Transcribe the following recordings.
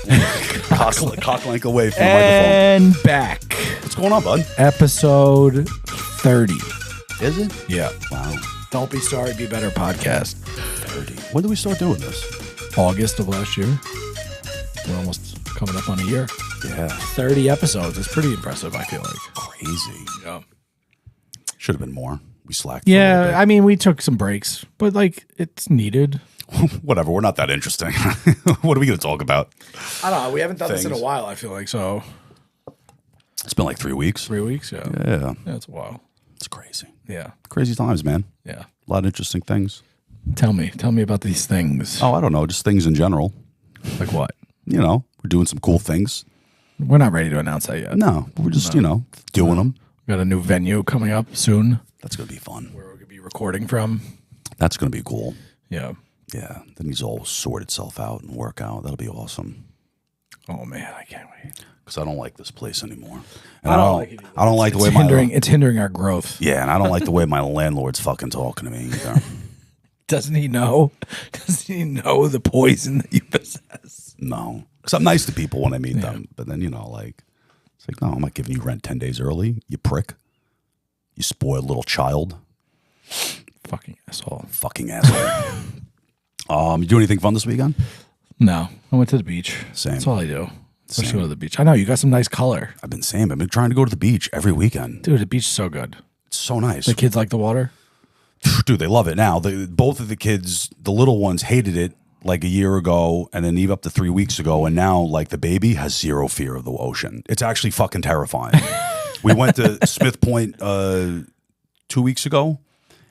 Cock length away from the And microphone. back. What's going on, bud? Episode 30. Is it? Yeah. Wow. Don't Be Sorry, Be Better podcast. 30. When did we start doing this? August of last year. We're almost coming up on a year. Yeah. 30 episodes. It's pretty impressive, I feel like. Crazy. Yeah. Should have been more. We slacked. For a Yeah, little I mean, we took some breaks, but like, it's needed. bit. Whatever. We're not that interesting. What are we going to talk about? I don't know. We haven't done this in a Things. while, I feel like. So, It's been like 3 weeks. 3 weeks? Yeah. Yeah. Yeah, it's a while. It's crazy. Yeah. Crazy times, man. Yeah. A lot of interesting things. Tell me about these things. Oh, I don't know. Just things in general. Like what? You know, we're doing some cool things. We're not ready to announce that yet. No, we're just, you know, doing them. We got a new venue coming up soon That's going to be fun. where we're going to be recording from. That's going to be cool. Yeah. Yeah. That needs to all sort itself out and work out. That'll be awesome. Oh, man, I can't wait. Because I don't like this place anymore. And I don't like it either. I don't like the way It's hindering our growth. Yeah, and I don't like the way my landlord's fucking talking to me either. Doesn't he know? Doesn't he know the poison that you possess? No. Because I'm nice to people when I meet them. But then, you know, like, it's like, no, I'm not giving you rent 10 days early, you prick. You spoiled little child. Fucking asshole. Fucking asshole. You do anything fun this weekend? No, I went to the beach. Same. That's all I do. Let's Same. go to the beach. I know you got some nice color, I've been trying to go to the beach every weekend. dude. The beach is so good. It's so nice. The kids like the water. Dude, they love it now. Both of the kids, the little ones, hated it like a year ago, and then even up to 3 weeks ago, and now like the baby has zero fear of the ocean. It's actually fucking terrifying. We went to Smith Point 2 weeks ago,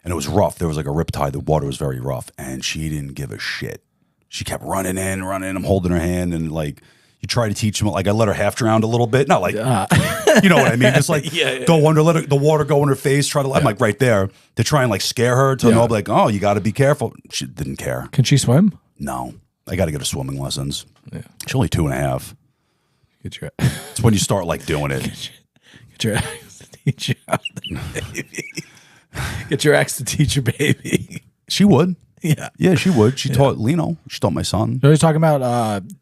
and it was rough. There was like a riptide. The water was very rough, and she didn't give a shit. She kept running in. I'm holding her hand, and like you try to teach them. Like I let her half drown a little bit, not like you know what I mean. Just like go under, let the water go in her face. Try to. I'm like right there to try and like scare her to know like, oh, you got to be careful. She didn't care. Can she swim? No, I got to get her swimming lessons. Yeah. She's only 2.5. Get your It's when you start like doing it. get your ex to teach you how to baby. Get your ex to teach your baby. She would. Yeah. Yeah, she would. She taught Lino. She taught my son. I was talking about.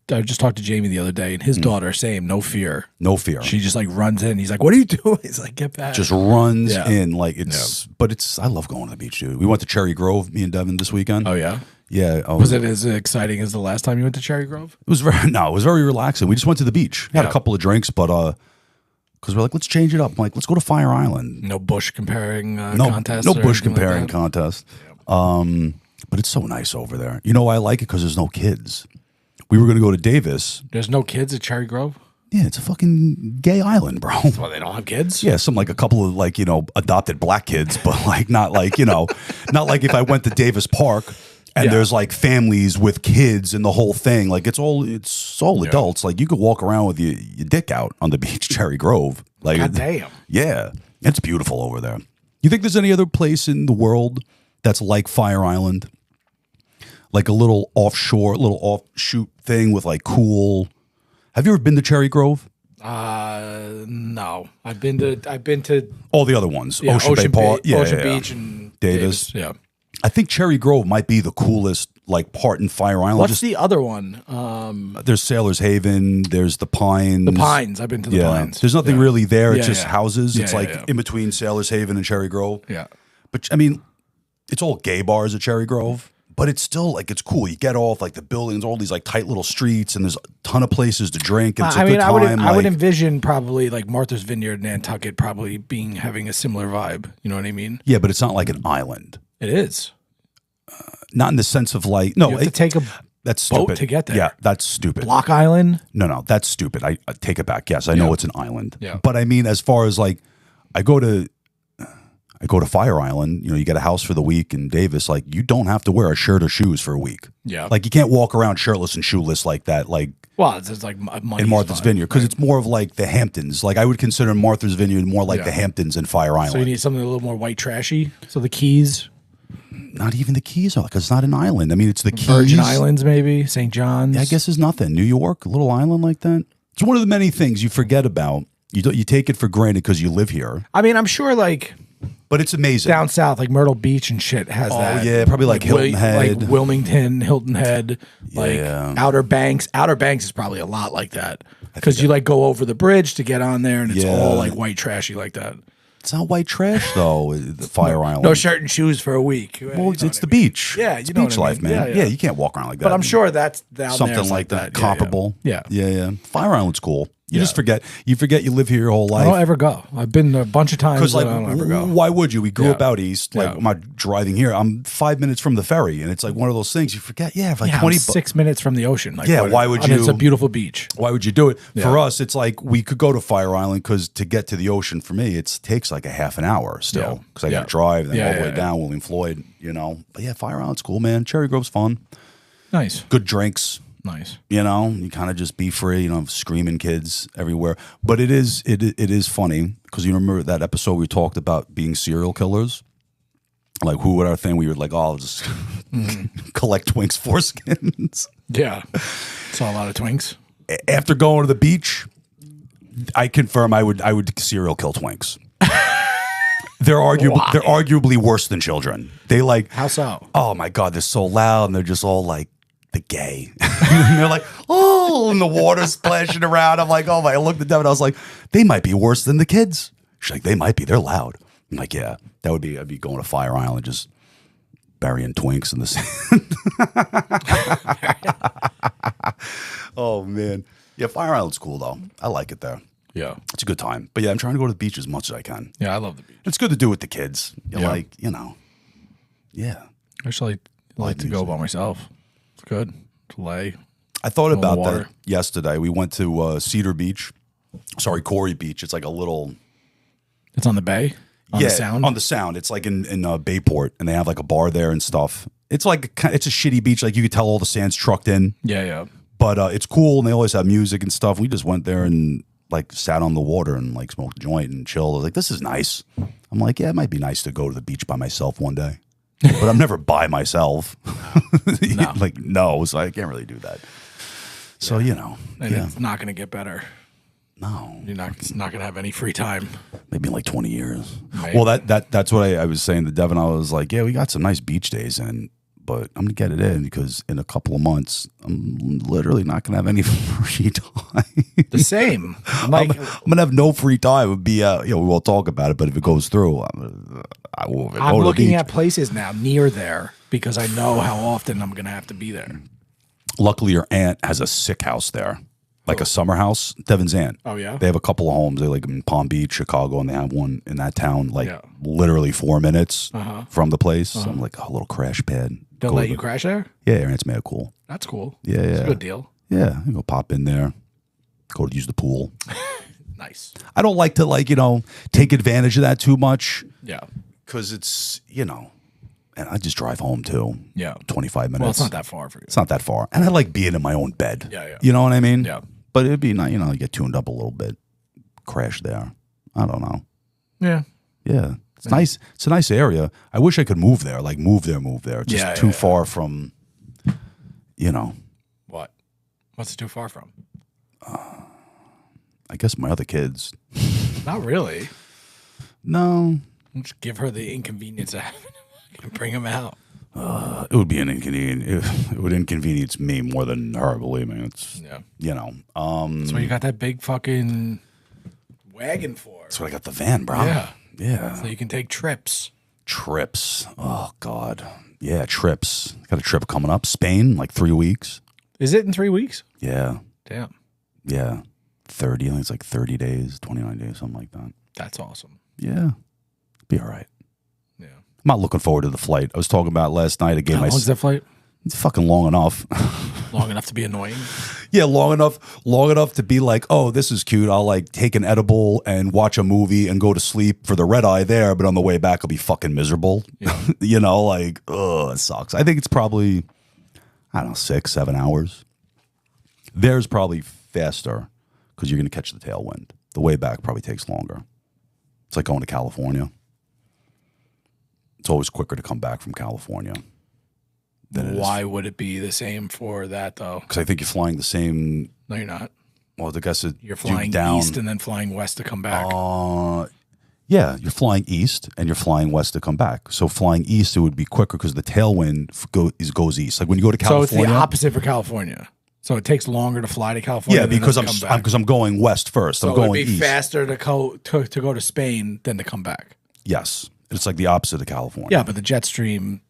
I just talked to Jamie the other day, and his daughter, same, no fear. No fear. She just like runs in. He's like, "What are you doing?" He's like, "Get back." Just runs Yeah. in like it's. But it's. I love going to the beach, dude. We went to Cherry Grove, me and Devin, this weekend. Oh yeah. Yeah. Was it as exciting as the last time you went to Cherry Grove? It was very it was very relaxing. We just went to the beach. Had a couple of drinks, but because we're like, let's change it up. I'm like, let's go to Fire Island. No bush comparing No, contest. no or bush anything like comparing that? contest. But it's so nice over there. You know why I like it? Because there's no kids. We were going to go to Davis. There's no kids at Cherry Grove. Yeah, it's a fucking gay island, bro. Well, they don't have kids. Yeah, some like a couple of like, you know, adopted black kids, but like not like, you know, not like if I went to Davis Park and there's like families with kids and the whole thing. Like it's all adults. Like you could walk around with your dick out on the beach, Cherry Grove. Like God damn. Yeah. It's beautiful over there. You think there's any other place in the world that's like Fire Island? Like a little offshoot thing with like cool. Have you ever been to Cherry Grove? No. I've been to All the other ones. yeah, Ocean Bay Park. Ocean Beach and Davis. Yeah. I think Cherry Grove might be the coolest like part in Fire Island. What's the other one? There's Sailor's Haven. There's the Pines. The Pines. I've been to the Pines. There's nothing really there. It's Yeah, just yeah. houses. Yeah, It's yeah, like yeah. in between Sailor's Haven and Cherry Grove. Yeah. But I mean, it's all gay bars at Cherry Grove. But it's still like it's cool. You get off like the buildings, all these like tight little streets, and there's a ton of places to drink. And it's a good time. I would envision probably like Martha's Vineyard, Nantucket, probably having a similar vibe. You know what I mean? Yeah, but it's not like an island. It is. Not in the sense of like no. You have to take a That's boat stupid. to get there. Yeah, that's stupid. Block Island. No, that's stupid. I take it back. Yes, I know it's an island. Yeah. But I mean, as far as like, I go to Fire Island. You know, you get a house for the week in Davis. Like, you don't have to wear a shirt or shoes for a week. Yeah. Like, you can't walk around shirtless and shoeless like that. Like Well, it's like money in Martha's Vineyard, because it's more of like the Hamptons. Like, I would consider Martha's Vineyard more like the Hamptons and Fire Island. So you need something a little more white trashy. So the Keys. Not even the Keys are, because it's not an island. I mean, it's the Keys. Virgin Islands, maybe St. John's. Yeah, I guess it's nothing. New York, a little island like that. It's one of the many things you forget about. You take it for granted because you live here. I mean, I'm sure like But it's amazing. Down south, like Myrtle Beach and shit has that. Oh, yeah, probably like Hilton Head. Like Wilmington, Hilton Head, like Yeah. Outer Banks. Outer Banks is probably a lot like that. Because you like go over the bridge to get on there and it's all like white trashy like that. It's not white trash, though, the Fire Island. No shirt and shoes for a week. Well, it's the beach. Yeah, it's you know beach what I life, mean. man. Yeah, Yeah, yeah. you can't walk around like that. But I'm sure that's down something there like that. comparable. Yeah. Fire Island's cool. You just forget. You forget you live here your whole life. I don't ever go. I've been a bunch of times. Because like, I don't ever go. why would you? We grew up out east. Like, Yeah. I'm not driving here. I'm 5 minutes from the ferry, and it's like one of those things you forget. Yeah, for like Yeah, 20 I'm 6 minutes from the ocean. Like, Yeah, why would and it's you- a beautiful beach. Why would you do it? Yeah. For us, it's like we could go to Fire Island because to get to the ocean for me, it takes like a half an hour still because I got to drive and then all the way down William Floyd. You know, but yeah, Fire Island's cool, man. Cherry Grove's fun. Nice. Good drinks. Nice. You know, you kind of just be free. You know, screaming kids everywhere. But it is funny because you remember that episode we talked about being serial killers. Like, who would our thing? We were like, oh, I'll just collect Twinks foreskins. Yeah. Saw a lot of twinks. After going to the beach, I confirm I would serial kill Twinks. They're arguably worse than children. They like, How so? oh my God, they're so loud and they're just all like the gay. And they're like, oh, and the water's splashing around. I'm like, oh my, I looked at them and I was like, they might be worse than the kids. She's like, they might be. They're loud. I'm like, yeah, that would be, I'd be going to Fire Island, just burying Twinks in the sand. Oh man. Yeah, Fire Island's cool though. I like it there. Yeah. It's a good time. But yeah, I'm trying to go to the beach as much as I can. Yeah, I love the beach. It's good to do with the kids. You Yeah. like, you know. Yeah. I actually like to go by myself. It's good to lay. I thought in the about water. that yesterday. We went to Cedar Beach. Sorry, Corey Beach. It's like a little It's on the bay? On the sound? on the Sound. It's like in Bayport, and they have like a bar there and stuff. It's like it's a shitty beach. Like you could tell all the sand's trucked in, Yeah, yeah. but it's cool, and they always have music and stuff. We just went there and like sat on the water and like smoked a joint and chilled. I was like, this is nice. I'm like, yeah, it might be nice to go to the beach by myself one day, but I'm never by myself. No. Like no, so I can't really do that. So you know, And yeah, it's not going to get better. no. You're not going to have any free time. Maybe in like 20 years. Maybe. Well, that's what I was saying to Devin. I was like, yeah, we got some nice beach days in, but I'm going to get it in because in a couple of months, I'm literally not going to have any free time. The same. Like, I'm going to have no free time. It would be, we won't talk about it, but if it goes through, I will go I'm to the looking beach. at places now near there because I know how often I'm going to have to be there. Luckily, your aunt has a sick house there, like a summer house. Devin's aunt. Oh, yeah? They have a couple of homes. They like in Palm Beach, Chicago, and they have one in that town, like Yeah. literally 4 minutes from the place. So I'm like, a little crash pad. They'll Go let to you the- crash there? Yeah, your aunt's mad cool. That's cool. Yeah, It's yeah. a good deal. Yeah, you go pop in there, go to use the pool. Nice. I don't like to take advantage of that too much Yeah. because it's and I just drive home too. Yeah. 25 minutes. Well, it's not that far for you. It's not that far, and I like being in my own bed. Yeah, yeah. You know what I mean? Yeah. But it'd be nice, you get tuned up a little bit, crash there. I don't know. Yeah. Yeah, it's nice. It's a nice area. I wish I could move there. Like move there. It's just Yeah, too yeah. far from. What? What's it too far from? I guess my other kids. Not really. No, Just give her the inconvenience of having to bring them out. it would be an inconvenience. It would inconvenience me more than her. Believe me, it's Yeah. That's So you got that big fucking wagon for. That's what I got the van, bro. Yeah. Yeah. So you can take trips. Trips. Oh God. Yeah, trips. Got a trip coming up. Spain, like 3 weeks. Is it in 3 weeks? Yeah. Damn. Yeah. 30. I think it's like 30 days, 29 days, something like that. That's awesome. Yeah. Be all right. Yeah. I'm not looking forward to the flight. I was talking about last night. I gave How my. long's that flight? It's fucking long enough. Long enough to be annoying? Yeah, long enough to be like, oh, this is cute. I'll like take an edible and watch a movie and go to sleep for the red eye there, but on the way back I'll be fucking miserable. Yeah. Like, ugh, it sucks. I think it's probably, I don't know, 6-7 hours. There's probably faster because you're gonna catch the tailwind. The way back probably takes longer. It's like going to California. It's always quicker to come back from California than it is. Why would it be the same for that, though? Because I think you're flying the same. No, you're not. Well, I guess You're flying down. east and then flying west to come back. Yeah, you're flying east and you're flying west to come back. So flying east, it would be quicker because the tailwind goes east. Like when you go to California. So it's the opposite for California. So it takes longer to fly to California. Yeah, because I'm going west first. So I'm going it'd be east. faster to go to Spain than to come back. Yes, it's like the opposite of California. Yeah, but the jet stream,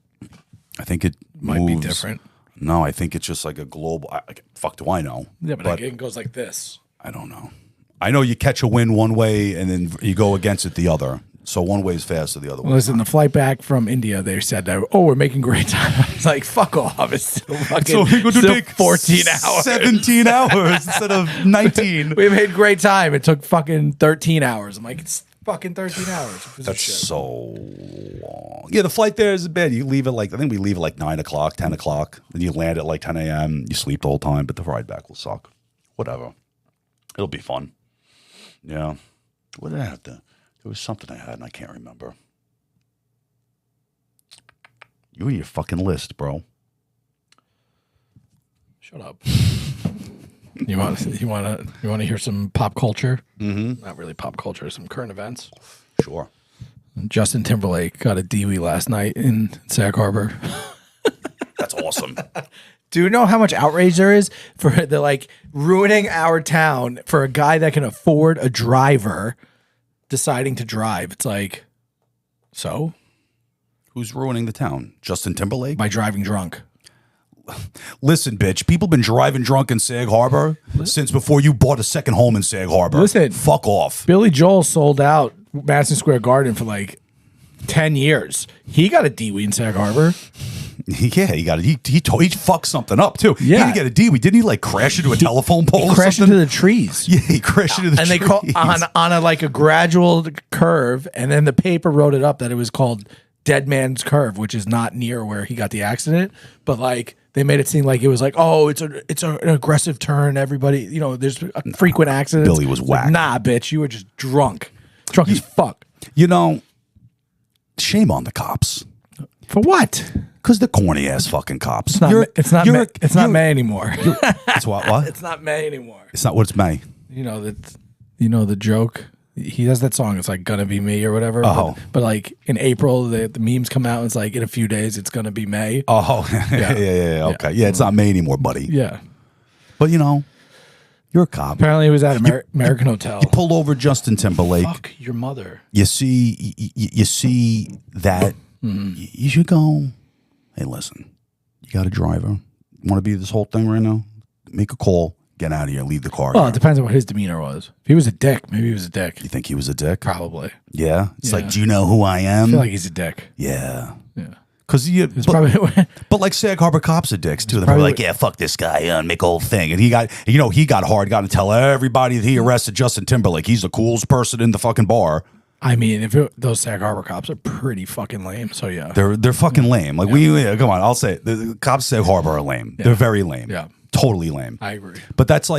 I think it might be different. No, I think it's just like a global. Fuck, do I know? Yeah, but it goes like this. I don't know. I know you catch a wind one way and then you go against it the other. So one way is faster, the other way. Listen, the flight back from India, they said that, we're making great time. I was like, fuck off. It's still fucking so we're going to take 14 hours. 17 hours instead of 19. We made great time. It took fucking 13 hours. I'm like, it's fucking 13 hours. That's so long. Yeah, the flight there is bad. You leave at I think we leave at 9 o'clock, 10 o'clock. Then you land at 10 a.m. You sleep the whole time, but the ride back will suck. Whatever. It'll be fun. Yeah. What did I have to? There was something I had and I can't remember. You and your fucking list, bro. Shut up. You want to hear some pop culture? Mm-hmm. Not really pop culture, some current events. Sure. Justin Timberlake got a DWI last night in Sag Harbor. That's awesome. Do you know how much outrage there is for the ruining our town for a guy that can afford a driver deciding to drive? It's like, so? Who's ruining the town? Justin Timberlake? By driving drunk. Listen, bitch, people been driving drunk in Sag Harbor since before you bought a second home in Sag Harbor. Listen. Fuck off. Billy Joel sold out Madison Square Garden for 10 years. He got a DWI in Sag Harbor. Yeah, he fucked something up too. Yeah. He didn't get a DWI. Didn't he crash into a telephone pole? He crashed into the trees. Yeah, he crashed into the trees. And they call on a gradual curve, and then the paper wrote it up that it was called Dead Man's Curve, which is not near where he got the accident. But they made it seem like it was it's an aggressive turn. Everybody, there's frequent accidents. Billy was whack. Nah, bitch, you were just drunk as fuck. Shame on the cops. For what? Because they're corny ass fucking cops. It's not May anymore. It's what? It's not May anymore. It's not what it's May. The joke. He has that song. It's Gonna Be Me or whatever. Oh. But in April, the memes come out. And it's in a few days, it's gonna be May. Oh, yeah. Okay, yeah. It's not May anymore, buddy. Yeah, but you're a cop. Apparently, it was at American Hotel. You pulled over Justin Timberlake. Fuck your mother. You see that. You should go. Hey, listen. You got a driver. You want to be this whole thing right now? Make a call. Get out of here. Leave the car. Well, it depends on what his demeanor was. If he was a dick, maybe he was a dick. You think he was a dick? Probably. Yeah. It's do you know who I am? I feel like he's a dick. Yeah. Yeah. Because but Sag Harbor cops are dicks too. They're yeah, fuck this guy and make a whole thing. And he got hard. Got to tell everybody that he arrested Justin Timberlake. He's the coolest person in the fucking bar. I mean, those Sag Harbor cops are pretty fucking lame. So yeah, they're fucking lame. Come on, I'll say it. The cops Sag Harbor are lame. Yeah. They're very lame. Yeah, totally lame. I agree. But that's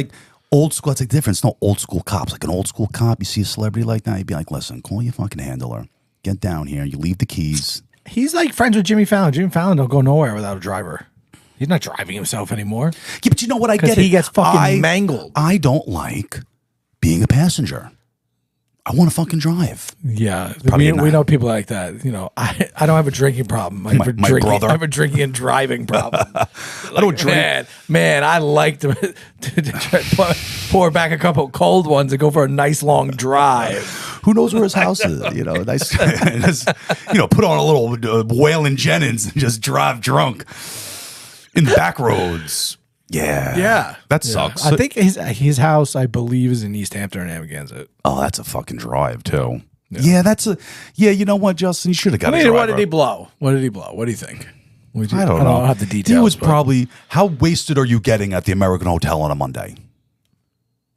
old school. That's different. It's no old school cops. An old school cop, you see a celebrity like that, you'd be like, listen, call your fucking handler. Get down here. You leave the keys. He's friends with Jimmy Fallon. Jimmy Fallon don't go nowhere without a driver. He's not driving himself anymore. Yeah, but you know what? I get he gets fucking mangled. I don't like being a passenger. I want to fucking drive. Yeah, we know people like that. I don't have a drinking problem. My brother. I have a drinking and driving problem. I don't drink. Man, I like to pour back a couple cold ones and go for a nice long drive. Who knows where his house is? Nice. Put on a little Waylon Jennings and just drive drunk in the back roads. Yeah. That sucks. I think his house, I believe, is in East Hampton or Amagansett. Oh, that's a fucking drive, too. Yeah, you know what, Justin? You should have got a driver. What did he blow? What do you think? I don't know. I don't have the details. He was probably, how wasted are you getting at the American Hotel on a Monday?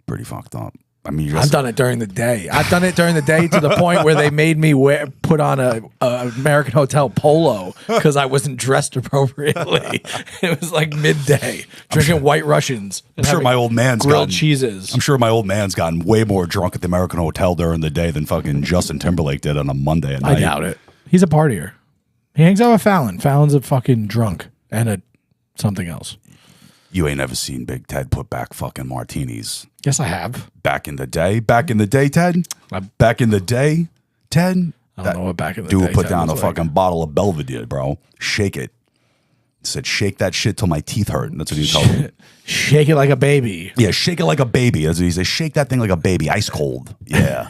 Pretty fucked up. I mean, I've done it during the day. I've done it during the day to the point where they made me put on a American Hotel polo because I wasn't dressed appropriately. It was midday, drinking White Russians. I'm sure my old man's grilled cheeses. I'm sure my old man's gotten way more drunk at the American Hotel during the day than fucking Justin Timberlake did on a Monday at night. I doubt it. He's a partier. He hangs out with Fallon. Fallon's a fucking drunk and something else. You ain't ever seen Big Ted put back fucking martinis. Yes, I have. Back in the day, Ted. Back in the day, Ted, I don't know what back in the dude day would put Ted down a was like. fucking bottle of Belvedere, bro. Shake it. Said, shake that shit till my teeth hurt. That's what he told me. Shake it like a baby. Yeah, shake it like a baby. That's what he said. Shake that thing like a baby, ice cold. Yeah.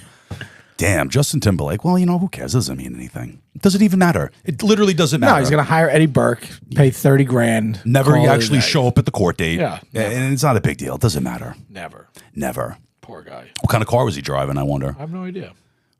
Damn, Justin Timberlake. Well, you know, who cares? Doesn't mean anything. Does it even matter? It literally doesn't matter. No, he's gonna hire Eddie Burke, pay 30 grand. Never call it a actually day. show up at the court date. Yeah, never. And it's not a big deal. It doesn't matter. Never. Poor Poor guy. What kind of car was he driving, I wonder? I have no idea.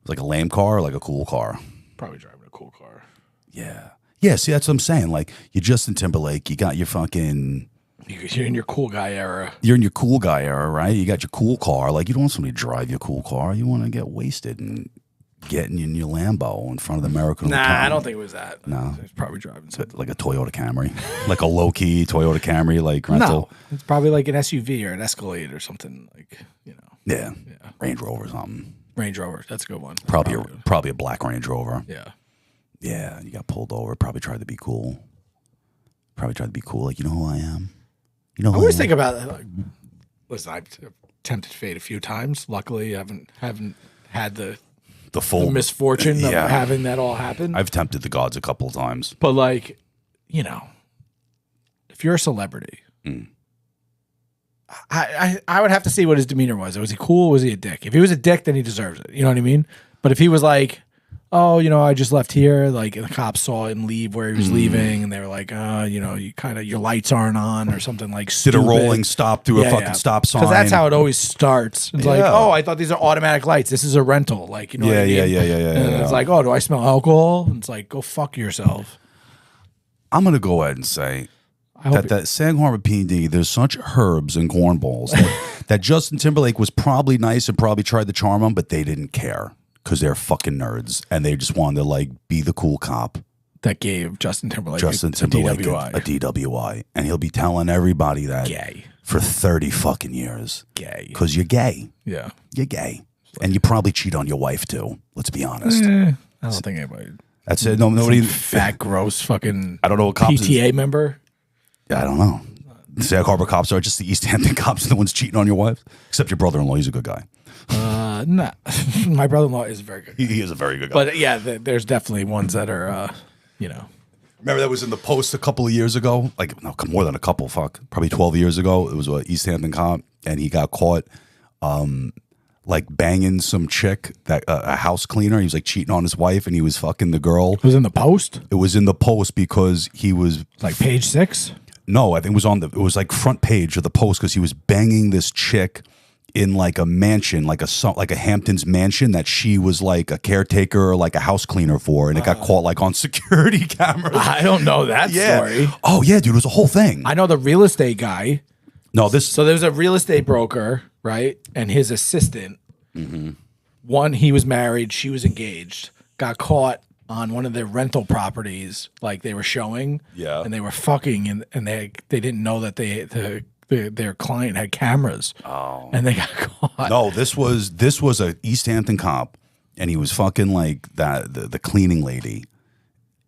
Like a lame car or like a cool car? Probably driving a cool car. Yeah. Yeah, see, that's what I'm saying. Like, you're Justin Timberlake. You got your fucking... You're in your cool guy era. You're in your cool guy era, right? You got your cool car. Like, you don't want somebody to drive your cool car. You want to get wasted and get in your Lambo in front of the American Nah, Hotel. I don't think it was that. No. He's probably driving something. Like a Toyota Camry. Like a low-key Toyota Camry, like rental. No, it's probably like an SUV or an Escalade or something like, you know. Yeah. Range Rover or something. Range Rover, that's a good one. Probably a black Range Rover. Yeah. Yeah, you got pulled over. Probably tried to be cool. Like, you know who I am? You know I who always am? think about like, listen, I've tempted fate a few times. Luckily, I haven't had the full misfortune of Yeah. having that all happen. I've tempted the gods a couple of times. But like, you know, if you're a celebrity, I would have to see what his demeanor was. Was he cool? Or was he a dick? If he was a dick, then he deserves it. You know what I mean? But if he was like, oh, you know, I just left here, like, and the cops saw him leave where he was leaving, and they were like, you know, you kind of your lights aren't on or something like Did stupid. a rolling stop through a fucking stop sign. Because that's how it always starts. It's like, Yeah. oh, I thought these are automatic lights. This is a rental. Like, you know what I mean? Yeah. And it's like, oh, do I smell alcohol? And it's like, go fuck yourself. I'm going to go ahead and say that Sag Harbor PD, there's such herbs and cornballs that Justin Timberlake was probably nice and probably tried to charm them, but they didn't care because they're fucking nerds and they just wanted to like be the cool cop. That gave Justin Timberlake, A DWI. a DWI. And he'll be telling everybody that Gay. for 30 fucking years. Gay. Because you're gay. Yeah. You're gay. And you probably cheat on your wife too. Let's be honest. I don't think anybody. That's it. No, nobody. Fat, gross fucking I don't know what cops PTA member. I don't know. The Sag Harbor cops are just the East Hampton cops, the ones cheating on your wife. Except your brother-in-law, he's a good guy. Nah. My brother-in-law is very good. He is a very good guy. But yeah, there's definitely ones that are, you know. Remember that was in the Post a couple of years ago? Like, no, more than a couple, probably 12 years ago. It was an East Hampton cop, and he got caught like banging some chick, that a house cleaner. He was like cheating on his wife, and he was fucking the girl. It was in the Post? It was in the Post because he was... Like page 6? No, I think it was like front page of the Post because he was banging this chick in like a mansion, like a Hamptons mansion that she was like a caretaker or like a house cleaner for, and it got caught like on security cameras. I don't know that story. Oh yeah, dude, it was a whole thing. I know the real estate guy. No, So there was a real estate broker, right? And his assistant, one, he was married, she was engaged, got caught on one of their rental properties, like they were showing. Yeah. And they were fucking, and they didn't know that their client had cameras. Oh. And they got caught. No, this was a East Hampton cop, and he was fucking like the cleaning lady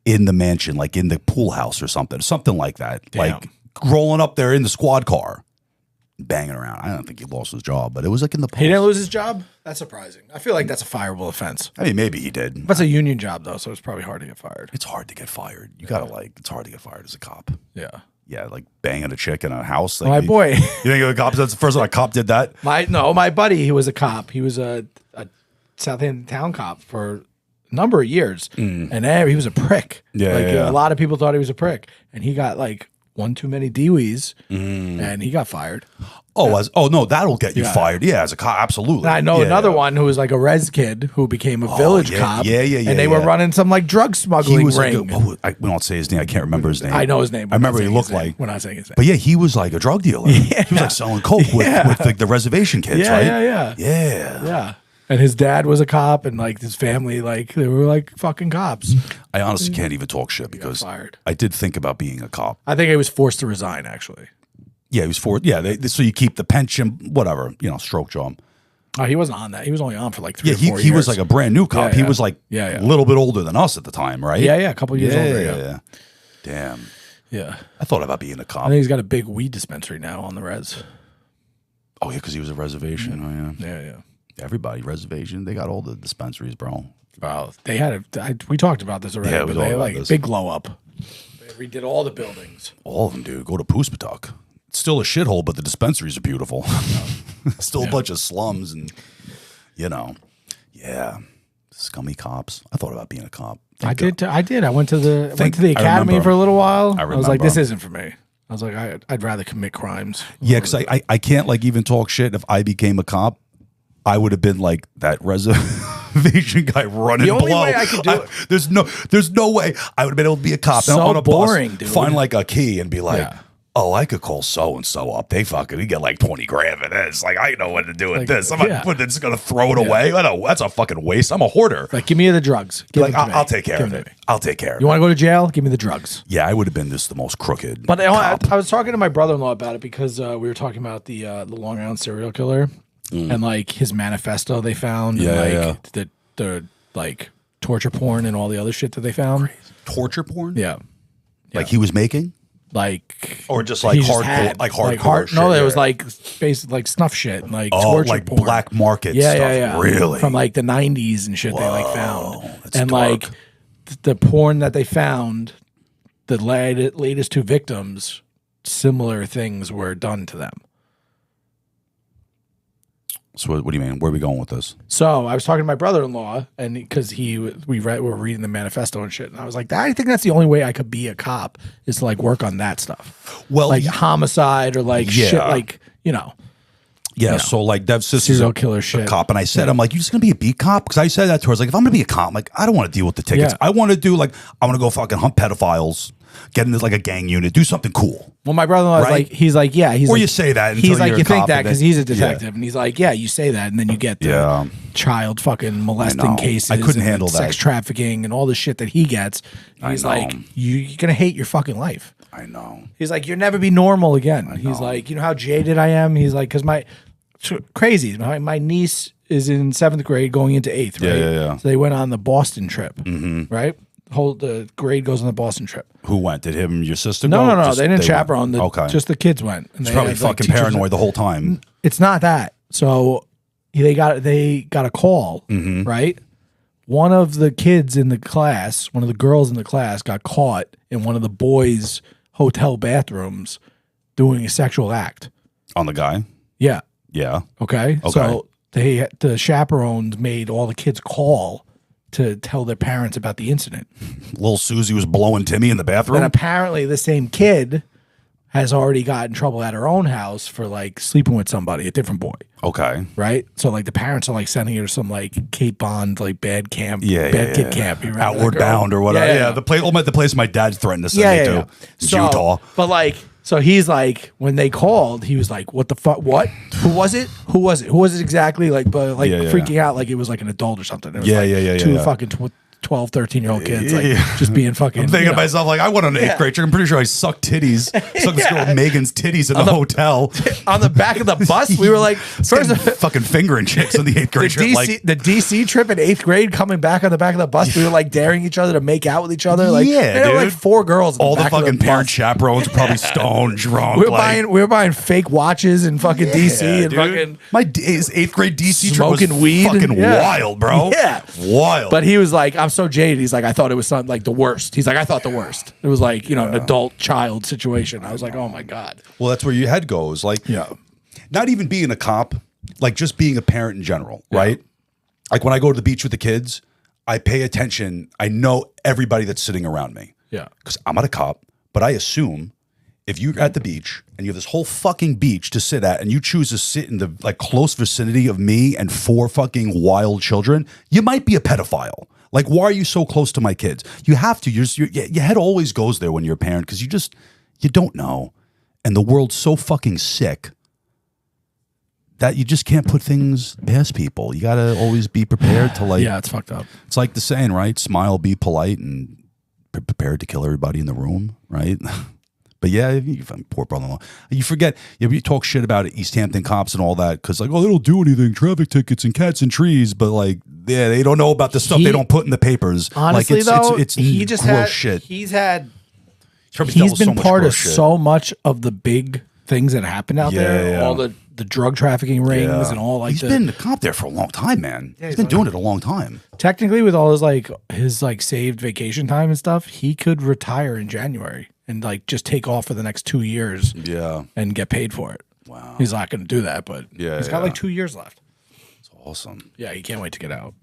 in the mansion, like in the pool house or something like that. Damn. Like rolling up there in the squad car, banging around. I don't think he lost his job, but it was like in the Post. He didn't lose his job? That's surprising. I feel like that's a fireable offense. I mean, maybe he did. That's a union job, though, so it's probably hard to get fired. It's hard to get fired. You gotta it's hard to get fired as a cop. Yeah. Yeah, like banging a chick in a house. Like, My boy. You think the cops? That's the first time a cop did that. My buddy, he was a cop. He was a Southampton town cop for a number of years, and he was a prick. Yeah, like yeah. a lot of people thought he was a prick, and he got like one too many DWIs, and he got fired. Oh, no, that'll get you fired. Yeah, as a cop, absolutely. And I know Yeah. another one who was like a res kid who became a village cop. Yeah, and they were running some like drug smuggling He was ring. like we don't say his name. I can't remember his name. I know his name. I remember he looked like. We're not saying his name. But yeah, he was like a drug dealer. He was like selling coke with like the reservation kids, right? Yeah. Yeah. And his dad was a cop, and like his family, like they were like fucking cops. I honestly can't even talk shit because fired. I did think about being a cop. I think he was forced to resign. Actually, Yeah, he was for. Yeah, so you keep the pension, whatever, stroke job. oh, he wasn't on that. He was only on for like 3 Yeah, or 4 years. he was like a brand new cop. Yeah, He yeah. was like Yeah. a little bit older than us at the time, right? Yeah, a couple years older. Yeah. Damn. Yeah. I thought about being a I cop. think he's got a big weed dispensary now on the res. Oh yeah, because he was a reservation. Oh yeah. Yeah. Everybody, reservation. They got all the dispensaries, bro. Well, they had we talked about this already, Yeah, but they had like a big glow up. They redid all the buildings. All of them, dude. Go to Puspatuck. It's still a shithole, but the dispensaries are beautiful. Still a bunch of slums and, scummy cops. I thought about being a cop. I did. I went to the academy for a little while. I was like, this isn't for me. I was like, I'd rather commit crimes. Yeah, because I can't like even talk shit. If I became a cop, I would have been like that reservation guy running the only blow. way I could do it. There's no way I would have been able to be a cop. So on a boring, bus, dude. Find like a key and be like, oh, I could call so and so up. They get like 20 grand for this. Like I know what to do with this. I'm not just gonna throw it away. That's a fucking waste. I'm a hoarder. Like, give me the drugs. I'll take care of it. I'll take care of it. You want to go to jail? Give me the drugs. Yeah, I would have been the most crooked. But I was talking to my brother-in-law about it because we were talking about the Long Island serial killer and like his manifesto they found. The like torture porn and all the other shit that they found. Crazy. Torture porn? Yeah. Like he was making? Like, or just like hardcore, hardcore shit. No, it was like basically like snuff shit, like torture like porn. black market stuff. Yeah. Really? From like the 90s and shit. They like found, and dark. Like the porn that they found, the latest two victims, similar things were done to them. So what do you mean? Where are we going with this? So I was talking to my brother-in-law, and because we were reading the manifesto and shit, and I was like, I think that's the only way I could be a cop is to like work on that stuff. Well, like homicide or like shit, like so like Dev's sister's serial killer shit. A cop, and I said, I'm like, you just gonna be a beat cop? Because I said that to her. I was like, if I'm gonna be a cop, I'm like, I don't want to deal with the tickets. I want to do like, I want to go fucking hunt pedophiles. Get into like a gang unit, do something cool. Well, my brother-in-law is like, he's like, yeah, he's or like, you say that. He's like, you think that because he's a detective, and he's like, yeah, you say that, and then you get the child fucking molesting cases. I couldn't handle that, sex trafficking, and all the shit that he gets. He's like, you're gonna hate your fucking life. I know. He's like, you'll never be normal again. He's like, you know how jaded I am. He's like, because crazy. My niece is in 7th grade, going into 8th. Right? Yeah. So they went on the Boston trip, right? The grade goes on the Boston trip. Who went? Did your sister go? No. They didn't chaperone. Just the kids went. And it's probably fucking paranoid the whole time. It's not that. So they got a call, right? One of the kids in the class, one of the girls in the class got caught in one of the boys' hotel bathrooms doing a sexual act. On the guy? Yeah. Yeah. Okay. So the chaperones made all the kids call to tell their parents about the incident. Little Susie was blowing Timmy in the bathroom. And apparently the same kid has already got in trouble at her own house for like sleeping with somebody, a different boy. Okay. Right? So like the parents are like sending her to some like Cape Bond, like bad camp, bad kid camp. Outward Bound or whatever. Yeah. The place my dad threatened to send me to. So, Utah. But like, so he's like, when they called, he was like, what the fuck? What? Who was it? Who was it exactly? Like, but like freaking out like it was like an adult or something. It was two fucking 12, 13-year-old kids like just being fucking. I'm thinking to myself, like, I went on 8th grade. I'm pretty sure I sucked titties. Sucked this girl Megan's titties in the hotel. On the back of the bus, we were like, fucking fingering chicks on the 8th grade trip. The DC trip in 8th grade, coming back on the back of the bus, we were like daring each other to make out with each other. Like, there were like 4 girls. All the fucking parent chaperones were probably stoned, drunk. We were buying fake watches in fucking DC and fucking. My 8th grade DC trip was weed. Fucking wild, bro. Yeah, wild. But he was like, I'm so jaded. He's like, I thought it was something like the worst. He's like, I thought the worst. It was like, an adult child situation. I was like, oh my God. Well, that's where your head goes. Like, not even being a cop, like just being a parent in general, right? Like when I go to the beach with the kids, I pay attention. I know everybody that's sitting around me. Yeah. Because I'm not a cop, but I assume if you're at the beach and you have this whole fucking beach to sit at and you choose to sit in the like close vicinity of me and 4 fucking wild children, you might be a pedophile. Like, why are you so close to my kids? You have to. Your head always goes there when you're a parent because you don't know. And the world's so fucking sick that you just can't put things past people. You got to always be prepared to like. Yeah, it's fucked up. It's like the saying, right? Smile, be polite, and prepared to kill everybody in the room, right? But yeah, you poor brother-in-law. You forget, you talk shit about East Hampton cops and all that because like, oh, they don't do anything, traffic tickets and cats and trees. But like, yeah, they don't know about the stuff they don't put in the papers. Honestly, like, it's he just gross had shit. He's been part of so much of the big things that happened out there. All the the drug trafficking rings and all like he's been a cop there for a long time, man. He's been doing it a long time. Technically, with all his saved vacation time and stuff, he could retire in January and like just take off for the next 2 years. Yeah, and get paid for it. Wow. He's not going to do that, but he's got like 2 years left. It's awesome. Yeah, he can't wait to get out.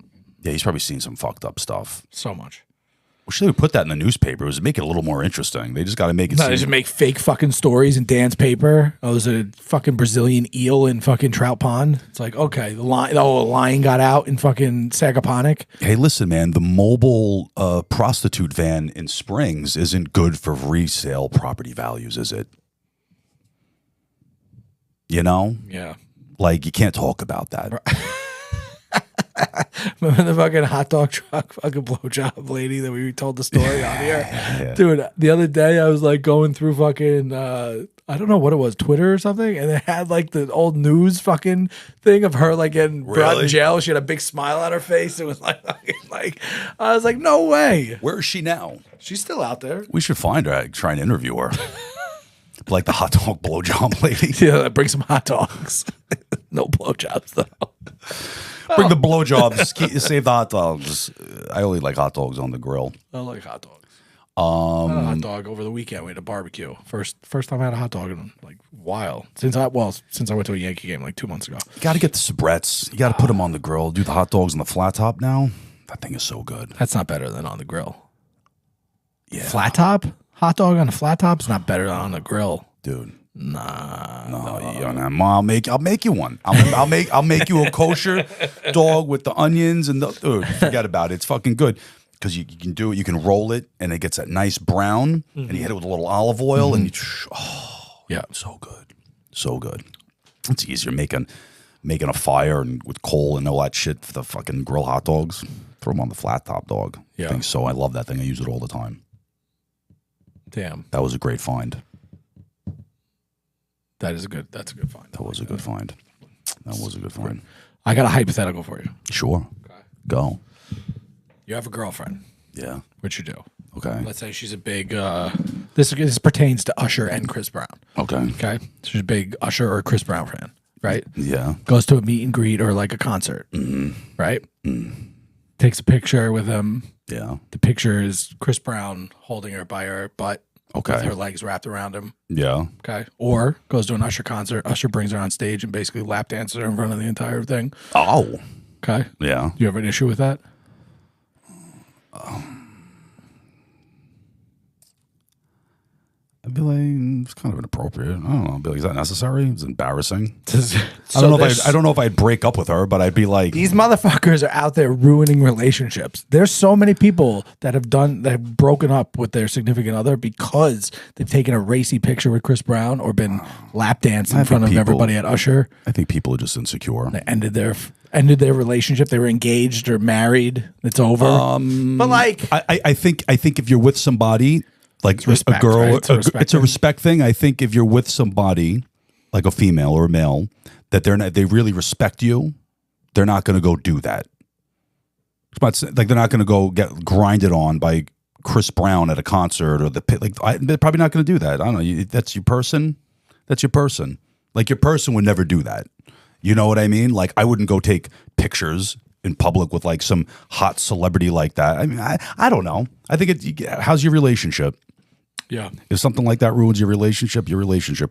Yeah, he's probably seen some fucked up stuff. So much. We should put that in the newspaper. It would make it a little more interesting. They just got to make it. No, they just make fake fucking stories in Dan's paper. Oh, there's a fucking Brazilian eel in fucking Trout Pond. It's like, okay, a lion got out in fucking Sagaponic. Hey, listen, man, the mobile prostitute van in Springs isn't good for resale property values, is it? You know? Yeah. Like, you can't talk about that. Remember the fucking hot dog truck fucking blowjob lady that we told the story on here? Yeah. Dude, the other day I was like going through fucking I don't know what it was, Twitter or something, and it had like the old news fucking thing of her like getting brought in jail. She had a big smile on her face. It was like I was like, no way. Where is she now? She's still out there. We should find her, try and interview her. Like the hot dog blowjob lady. Yeah, bring some hot dogs. No blowjobs though. Bring the blowjobs. Save the hot dogs. I only like hot dogs on the grill. I like hot dogs. I had a hot dog over the weekend. We had a barbecue. First time I had a hot dog in like a while. Since I went to a Yankee game like 2 months ago. You got to get the soubrettes. You got to put them on the grill. Do the hot dogs on the flat top now. That thing is so good. That's not better than on the grill. Yeah. Flat top? Hot dog on a flat top is not better than on the grill. Dude. Nah. No, I'll make you one. I'll make you a kosher dog with the onions and dude, forget about it. It's fucking good because you can do it. You can roll it and it gets that nice brown, and you hit it with a little olive oil, and yeah, so good. It's easier making a fire and with coal and all that shit for the fucking grill hot dogs. Throw them on the flat top dog. Yeah, I love that thing. I use it all the time. Damn, that was a great find. That's a good find. That was a good find. I got a hypothetical for you. Sure. Okay. Go. You have a girlfriend. Yeah. What you do? Okay. Let's say she's a big. This pertains to Usher and Chris Brown. Okay. Okay. She's a big Usher or Chris Brown fan, right? Yeah. Goes to a meet and greet or like a concert, right? Takes a picture with him. Yeah. The picture is Chris Brown holding her by her butt. Okay. With her legs wrapped around him. Yeah. Okay. Or goes to an Usher concert. Usher brings her on stage and basically lap dances her in front of the entire thing. Oh. Okay. Yeah. Do you have an issue with that? I'd be like, it's kind of inappropriate. I don't know. I'd be like, is that necessary? It's embarrassing. So I don't know if I'd break up with her, but I'd be like, these motherfuckers are out there ruining relationships. There's so many people that have broken up with their significant other because they've taken a racy picture with Chris Brown or been lap danced in front of everybody at Usher. I think people are just insecure. They ended their relationship. They were engaged or married. It's over. But like, I think if you're with somebody. Like respect, a girl, right? it's a respect thing. I think if you're with somebody, like a female or a male, that they really respect you, they're not going to go do that. Like they're not going to go get grinded on by Chris Brown at a concert or they're probably not going to do that. I don't know. That's your person. That's your person. Like your person would never do that. You know what I mean? Like I wouldn't go take pictures in public with like some hot celebrity like that. I mean, I don't know. I think how's your relationship? Yeah. If something like that ruins your relationship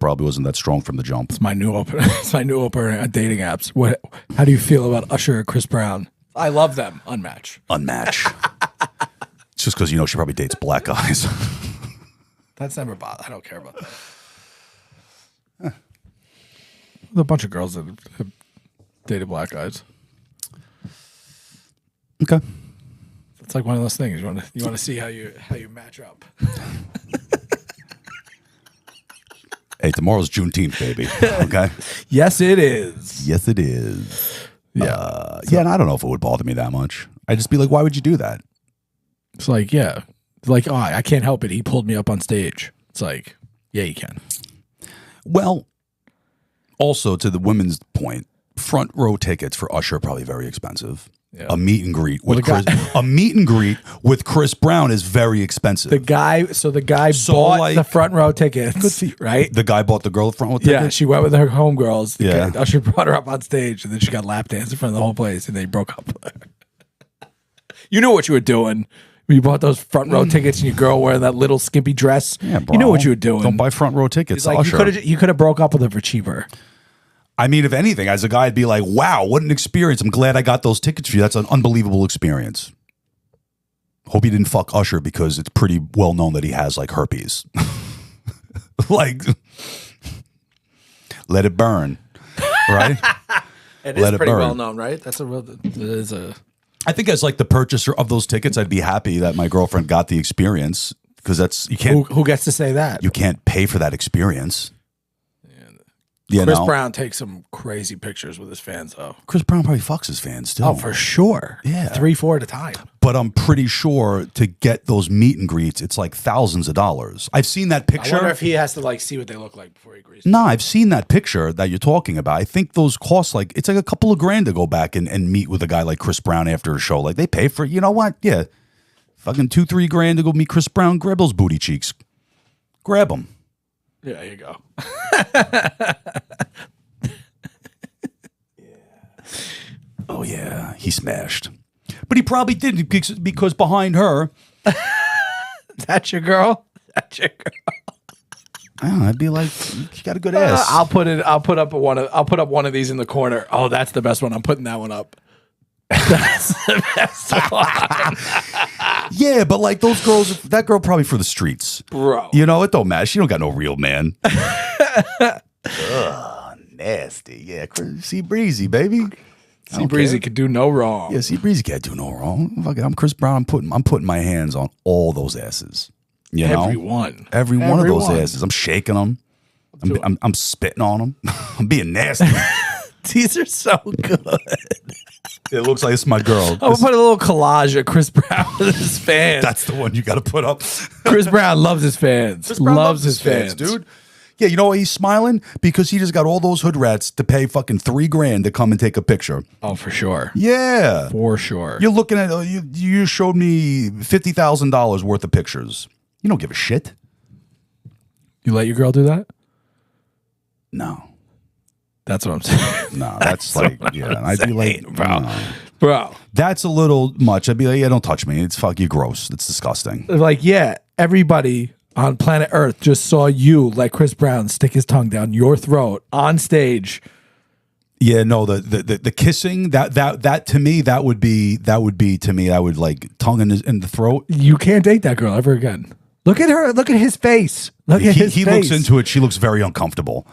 probably wasn't that strong from the jump. It's my new opener. It's my new opener on dating apps. How do you feel about Usher or Chris Brown? I love them. Unmatch. It's just because she probably dates black guys. That's never bothered. I don't care about that. There's a bunch of girls that have dated black guys. Okay. It's like one of those things. You want to see how you match up. Hey, tomorrow's Juneteenth, baby. Okay. Yes, it is. Yes, it is. Yeah. Yeah, and I don't know if it would bother me that much. I'd just be like, why would you do that? It's like, yeah. It's like, oh, I can't help it. He pulled me up on stage. It's like, yeah, you can. Well, also to the women's point, front row tickets for Usher are probably very expensive. A meet and greet with Well, a meet and greet with Chris Brown is very expensive. The guy bought like, the front row tickets, right? The guy bought the girl front row tickets? Yeah, she went with her homegirls. Yeah. Usher brought her up on stage, and then she got lap danced in front of the whole place, and they broke up with her. You knew what you were doing. When you bought those front row tickets and your girl wearing that little skimpy dress. Yeah, bro. You know what you were doing. Don't buy front row tickets. Like, you could have broke up with her for cheaper. I mean, if anything, as a guy, I'd be like, wow, what an experience. I'm glad I got those tickets for you. That's an unbelievable experience. Hope you didn't fuck Usher because it's pretty well known that he has like herpes. Like, let it burn, right? It is pretty well known, right? That's a real. It is a. I think as like the purchaser of those tickets, I'd be happy that my girlfriend got the experience because that's you can't. Who gets to say that? You can't pay for that experience. Chris Brown takes some crazy pictures with his fans, though. Chris Brown probably fucks his fans too. Oh, for sure. Yeah, 3-4 at a time. But I'm pretty sure to get those meet and greets, it's like thousands of dollars. I've seen that picture. I wonder if he has to like see what they look like before he agrees. No, I've seen that picture that you're talking about. I think those cost like it's like a couple of grand to go back and meet with a guy like Chris Brown after a show. Like they pay for, you know what? Yeah, fucking $2-3 grand to go meet Chris Brown. Grab those booty cheeks. Grab them. Yeah, there you go. Oh yeah, he smashed. But he probably didn't because behind her. That's your girl? That's your girl. I don't know, I'd be like, she got a good ass. I'll put up one of these in the corner. Oh, that's the best one. I'm putting that one up. That's the best one. Yeah, but like those girls, that girl probably for the streets. Bro. You know, it don't matter. She don't got no real man. Ugh, nasty. Yeah, see Breezy, baby. See Breezy could do no wrong. Yeah, see Breezy can't do no wrong. Fuck it, I'm Chris Brown. I'm putting my hands on all those asses. You know? Every one of those asses. I'm shaking them. I'm spitting on them. I'm being nasty. These are so good. It looks like it's my girl. I'm gonna put a little collage of Chris Brown with his fans. That's the one you got to put up. Chris Brown loves his fans. Loves his fans, dude. Yeah, you know why he's smiling? Because he just got all those hood rats to pay fucking $3 grand to come and take a picture. Oh, for sure. Yeah. For sure. You're looking at, you showed me $50,000 worth of pictures. You don't give a shit. You let your girl do that? No. That's what I'm saying. No, that's like, yeah. I'd be like, bro. No. Bro. That's a little much. I'd be like, yeah, don't touch me. It's fuck you gross. It's disgusting. Like, yeah, everybody on planet Earth just saw you, like Chris Brown, stick his tongue down your throat on stage. Yeah, no, the kissing that to me that would be to me I would like tongue in the throat. You can't date that girl ever again. Look at her. Look at his face. Look at his face. He looks into it. She looks very uncomfortable.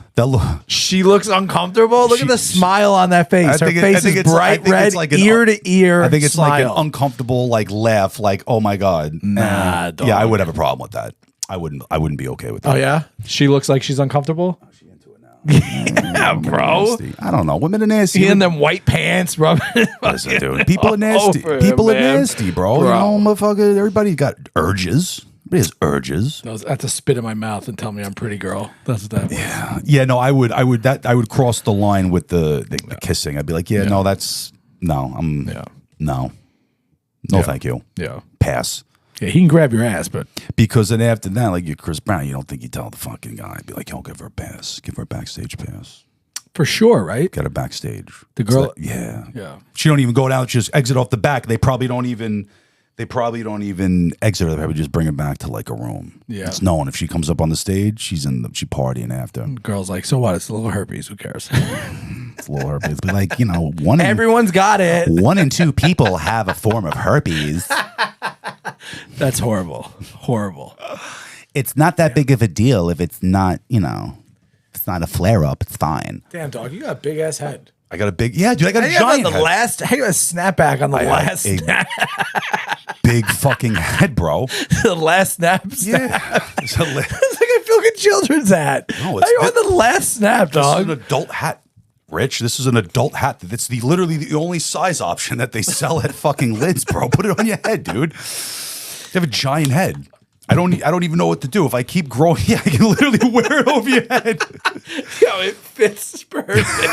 She looks uncomfortable. Look at the smile on that face. Her face is bright red, like ear to ear. I think it's like an uncomfortable like laugh. Like, oh my god. Nah, yeah, I would have a problem with that. I wouldn't be okay with that. Oh yeah, she looks like she's uncomfortable. Oh, she into it now. Yeah, bro. I don't know. Women are nasty. He in them white pants, bro. Listen, dude. People are nasty. People are nasty, bro. You know, motherfucker. Everybody got urges. Everybody has urges. That's a spit in my mouth and tell me I'm pretty girl. That's what that was. Yeah. Yeah. No, I would cross the line with the kissing. I'd be like, no, that's no. No, thank you. Yeah. Pass. Yeah, he can grab your ass, but because then after that, like you're Chris Brown, you don't think you tell the fucking guy, be like, "Yo, give her a pass, give her a backstage pass." For sure, right? Get her backstage. The girl, yeah. She don't even go down; she just exit off the back. They probably don't even exit her. They probably just bring her back to like a room. Yeah, it's known if she comes up on the stage, she partying after. Girl's like, so what? It's a little herpes. Who cares? It's a little herpes. But like everyone's got it. 1 in 2 people have a form of herpes. That's horrible. Horrible. It's not that big of a deal if it's not, it's not a flare up. It's fine. Damn, dog, you got a big ass head. I got a big, dude. I got a giant head. I got a snapback on the last snap. Big fucking head, bro. The last snap. Yeah. It's like a fucking children's hat. No, it's on the last snap, dog. This is an adult hat. Rich, this is an adult hat. It's literally the only size option that they sell at fucking Lids, bro. Put it on your head, dude. You have a giant head. I don't even know what to do. If I keep growing, I can literally wear it over your head. Yo, it fits perfectly.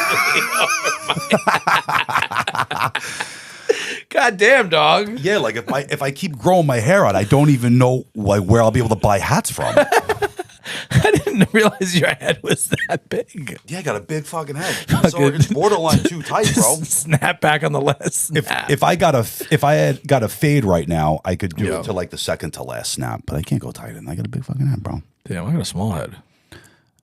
God damn, dog. Yeah, like if I keep growing my hair out, I don't even know like where I'll be able to buy hats from. I didn't realize your head was that big. Yeah, I got a big fucking head. So it's borderline too tight, bro. Snap back on the last snap. If I had got a fade right now, I could do it to like the second to last snap, but I can't go tight in. I got a big fucking head, bro. Damn, I got a small head.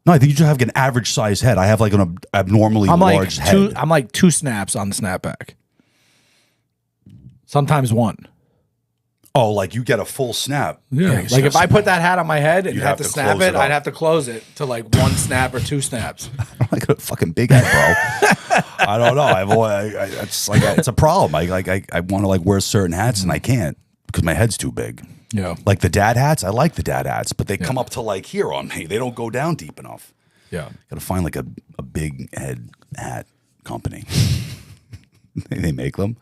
No, I think you should have an average size head. I have like an abnormally large head. I'm like 2 snaps on the snapback. Sometimes 1. Oh, like you get a full snap. Yeah. Like if I put that hat on my head and You'd have to snap close it, I'd have to close it to like 1 snap or 2 snaps. I got a fucking big head, bro. I don't know. It's a problem. I want to like wear certain hats and I can't because my head's too big. Yeah. Like the dad hats, I like the dad hats, but they come up to like here on me. They don't go down deep enough. Yeah. Got to find like a big head hat company. They make them.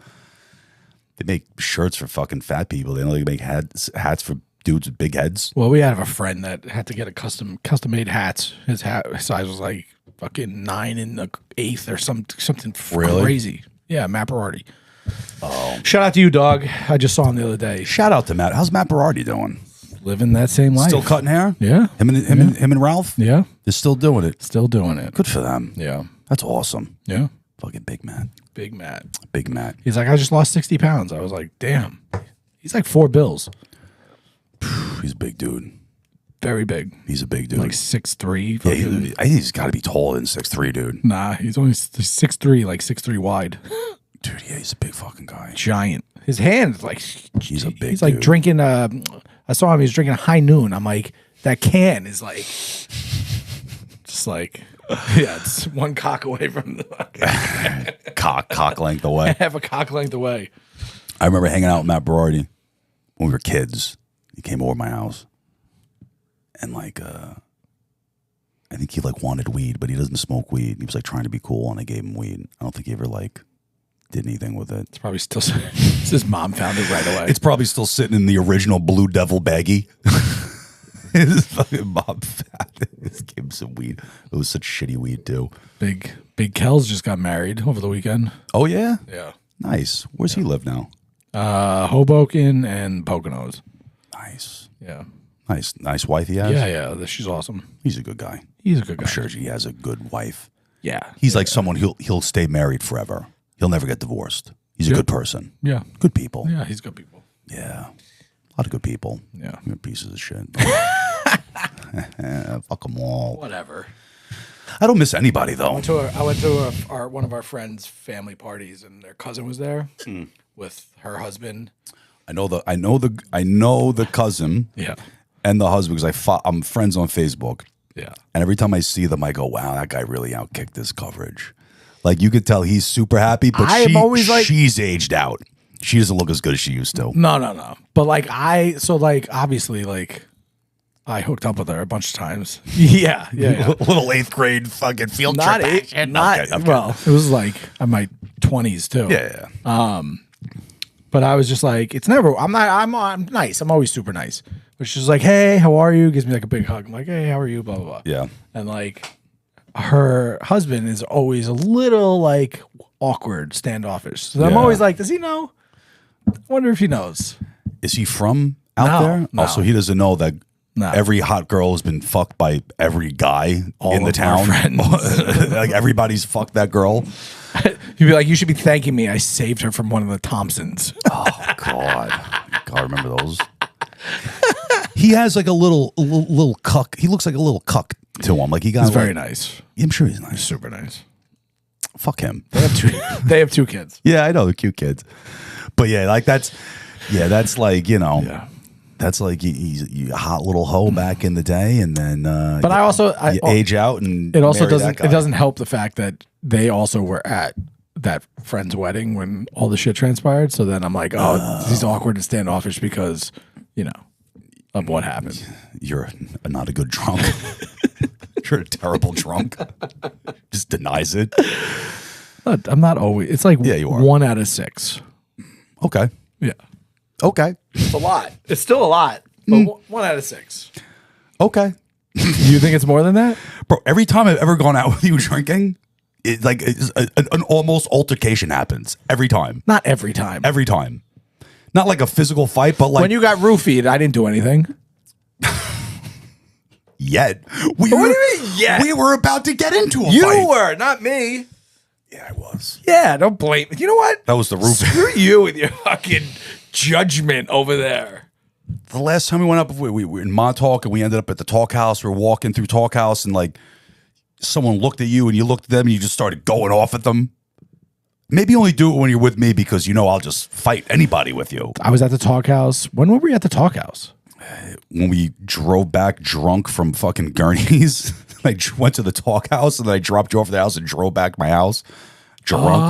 They make shirts for fucking fat people. They don't like make hats for dudes with big heads. Well, we have a friend that had to get a custom made hats. His hat size was like fucking 9 1/8 or something Really? crazy. Yeah, Matt Berardi. Oh, shout out to you, dog. I just saw him the other day. Shout out to Matt. How's Matt Berardi doing? Living that same life. Still cutting hair? Yeah. Him and Ralph? Yeah. They're still doing it. Still doing it. Good for them. Yeah. That's awesome. Yeah. Fucking big Matt. Big Matt. Big Matt. He's like, I just lost 60 pounds. I was like, damn. He's like 4 bills. He's a big dude. Very big. He's a big dude. Like 6'3". Yeah, I think he's got to be taller than 6'3", dude. Nah, he's only 6'3", like 6'3" wide. Dude, yeah, he's a big fucking guy. Giant. His hand, like, he's a big He's like dude. drinking, I saw him, he was drinking a High Noon. I'm like, that can is like, just like, yeah, it's 1 cock away from the cock length away. half a cock length away. I remember hanging out with Matt Berardi when we were kids. He came over to my house. And like, I think he like wanted weed, but he doesn't smoke weed. He was like trying to be cool, and I gave him weed. I don't think he ever like did anything with it. It's probably still, his mom found it right away. It's probably still sitting in the original Blue Devil baggie. His fucking mom found it. Just gave him some weed. It was such shitty weed too. Big Kells just got married over the weekend. Oh yeah? Yeah. Nice. Where's he live now? Hoboken and Poconos. Nice. Yeah. Nice wife he has? Yeah. She's awesome. He's a good guy. He's a good guy. I'm sure he has a good wife. Yeah. He's like someone he'll stay married forever. He'll never get divorced. He's a good person. Yeah. Good people. Yeah, he's good people. Yeah. A lot of good people. Yeah. You're pieces of shit. Fuck them all. Whatever. I don't miss anybody though. I went to one of our friends' family parties, and their cousin was there with her husband. I know the cousin. Yeah. And the husband, because I'm friends on Facebook. Yeah. And every time I see them, I go, wow, that guy really outkicked this coverage. Like, you could tell he's super happy, but she's aged out. She doesn't look as good as she used to. No. But like obviously like I hooked up with her a bunch of times. Yeah. Little 8th grade fucking field trip action. Well, it was like in my 20s too. Yeah. But I was just like, I'm nice. I'm always super nice. But she's like, hey, how are you? Gives me like a big hug. I'm like, hey, how are you? Blah, blah, blah. Yeah. And like her husband is always a little like awkward, standoffish. So I'm always like, does he know? I wonder if he knows. Is he from out there? No. Also, he doesn't know that every hot girl has been fucked by every guy in the town. Like, everybody's fucked that girl. You'd be like, you should be thanking me. I saved her from one of the Thompsons. Oh, God. God, remember those? He has like a little cuck. He looks like a little cuck to him. Like, he's very nice. I'm sure he's nice. He's super nice. Fuck him. They have 2 kids. Yeah, I know, they're cute kids. But yeah, like that's like, you know. Yeah. That's like you a hot little hoe back in the day, and then but I age out, and it also doesn't help the fact that they also were at that friend's wedding when all the shit transpired. So then I'm like, he's awkward and standoffish because of what happened. You're not a good drunk. You're a terrible drunk. Just denies it. But I'm not always. It's like you are. 1 out of 6. Okay. Yeah. Okay. It's a lot. It's still a lot. But 1 out of 6. Okay. You think it's more than that? Bro, every time I've ever gone out with you drinking, an almost altercation happens every time. Not every time. Every time. Not like a physical fight, but like when you got roofied, I didn't do anything. Yet. What do you mean yet? We were about to get into a fight. You were, not me. Yeah, I was. Yeah, don't blame. You know what? That was the roof. Screw you with your fucking judgment over there. The last time we went up, we were in Montauk and we ended up at the Talk House. We were walking through Talk House and like someone looked at you and you looked at them and you just started going off at them. Maybe only do it when you're with me because you know I'll just fight anybody with you. I was at the Talk House. When were we at the Talk House? When we drove back drunk from fucking Gurney's. I went to the Talk House and then I dropped you off at the house and drove back to my house drunk.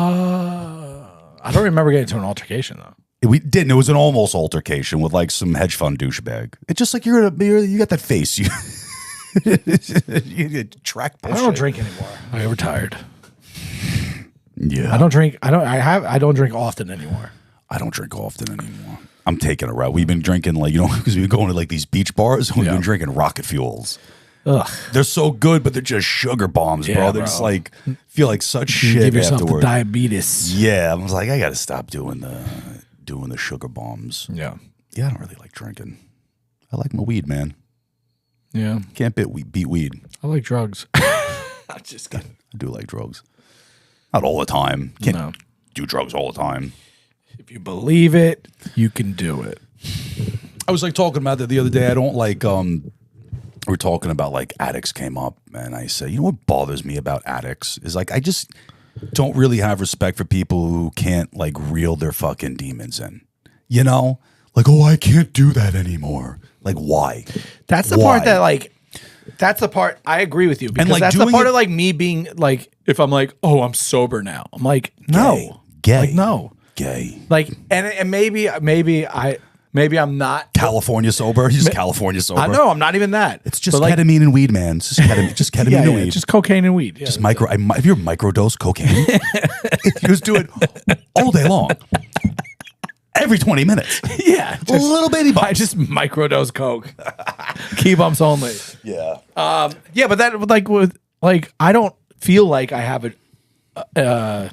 I don't remember getting into an altercation though. We didn't. It was an almost altercation with like some hedge fund douchebag. It's just like you got that face. You track bullshit. I don't drink anymore. I got retired. Yeah. I don't drink. I don't drink often anymore. I don't drink often anymore. I'm taking a route. We've been drinking like, because we've been going to like these beach bars and we've been drinking rocket fuels. Ugh. They're so good, but they're just sugar bombs, bro. They're just like feel like such shit. Give yourself afterward. the diabetes. Yeah. I was like, I gotta stop doing the sugar bombs. Yeah. Yeah, I don't really like drinking. I like my weed, man. Yeah. Can't beat weed. I like drugs. I'm just kidding. I do like drugs. Not all the time. Can't do drugs all the time. If you believe it, you can do it. I was like talking about that the other day. I don't like we're talking about like addicts came up and I said, you know what bothers me about addicts is like I just don't really have respect for people who can't like reel their fucking demons in. You know? Like, oh, I can't do that anymore. Like, why? That's the part that like that's the part I agree with you because like, that's the part of like me being like if I'm like, oh, I'm sober now. I'm like, no. Gay. Like, no. Gay. Like and maybe I'm not California sober. He's just California sober. I know I'm not even that. It's just ketamine and weed, man. It's just ketamine and weed. Just cocaine and weed. Yeah, just if you're microdose cocaine, if you just do it all day long, every 20 minutes. Yeah, just, little baby bumps. I just microdose coke. Key bumps only. Yeah. Yeah, but that like I don't feel like I have a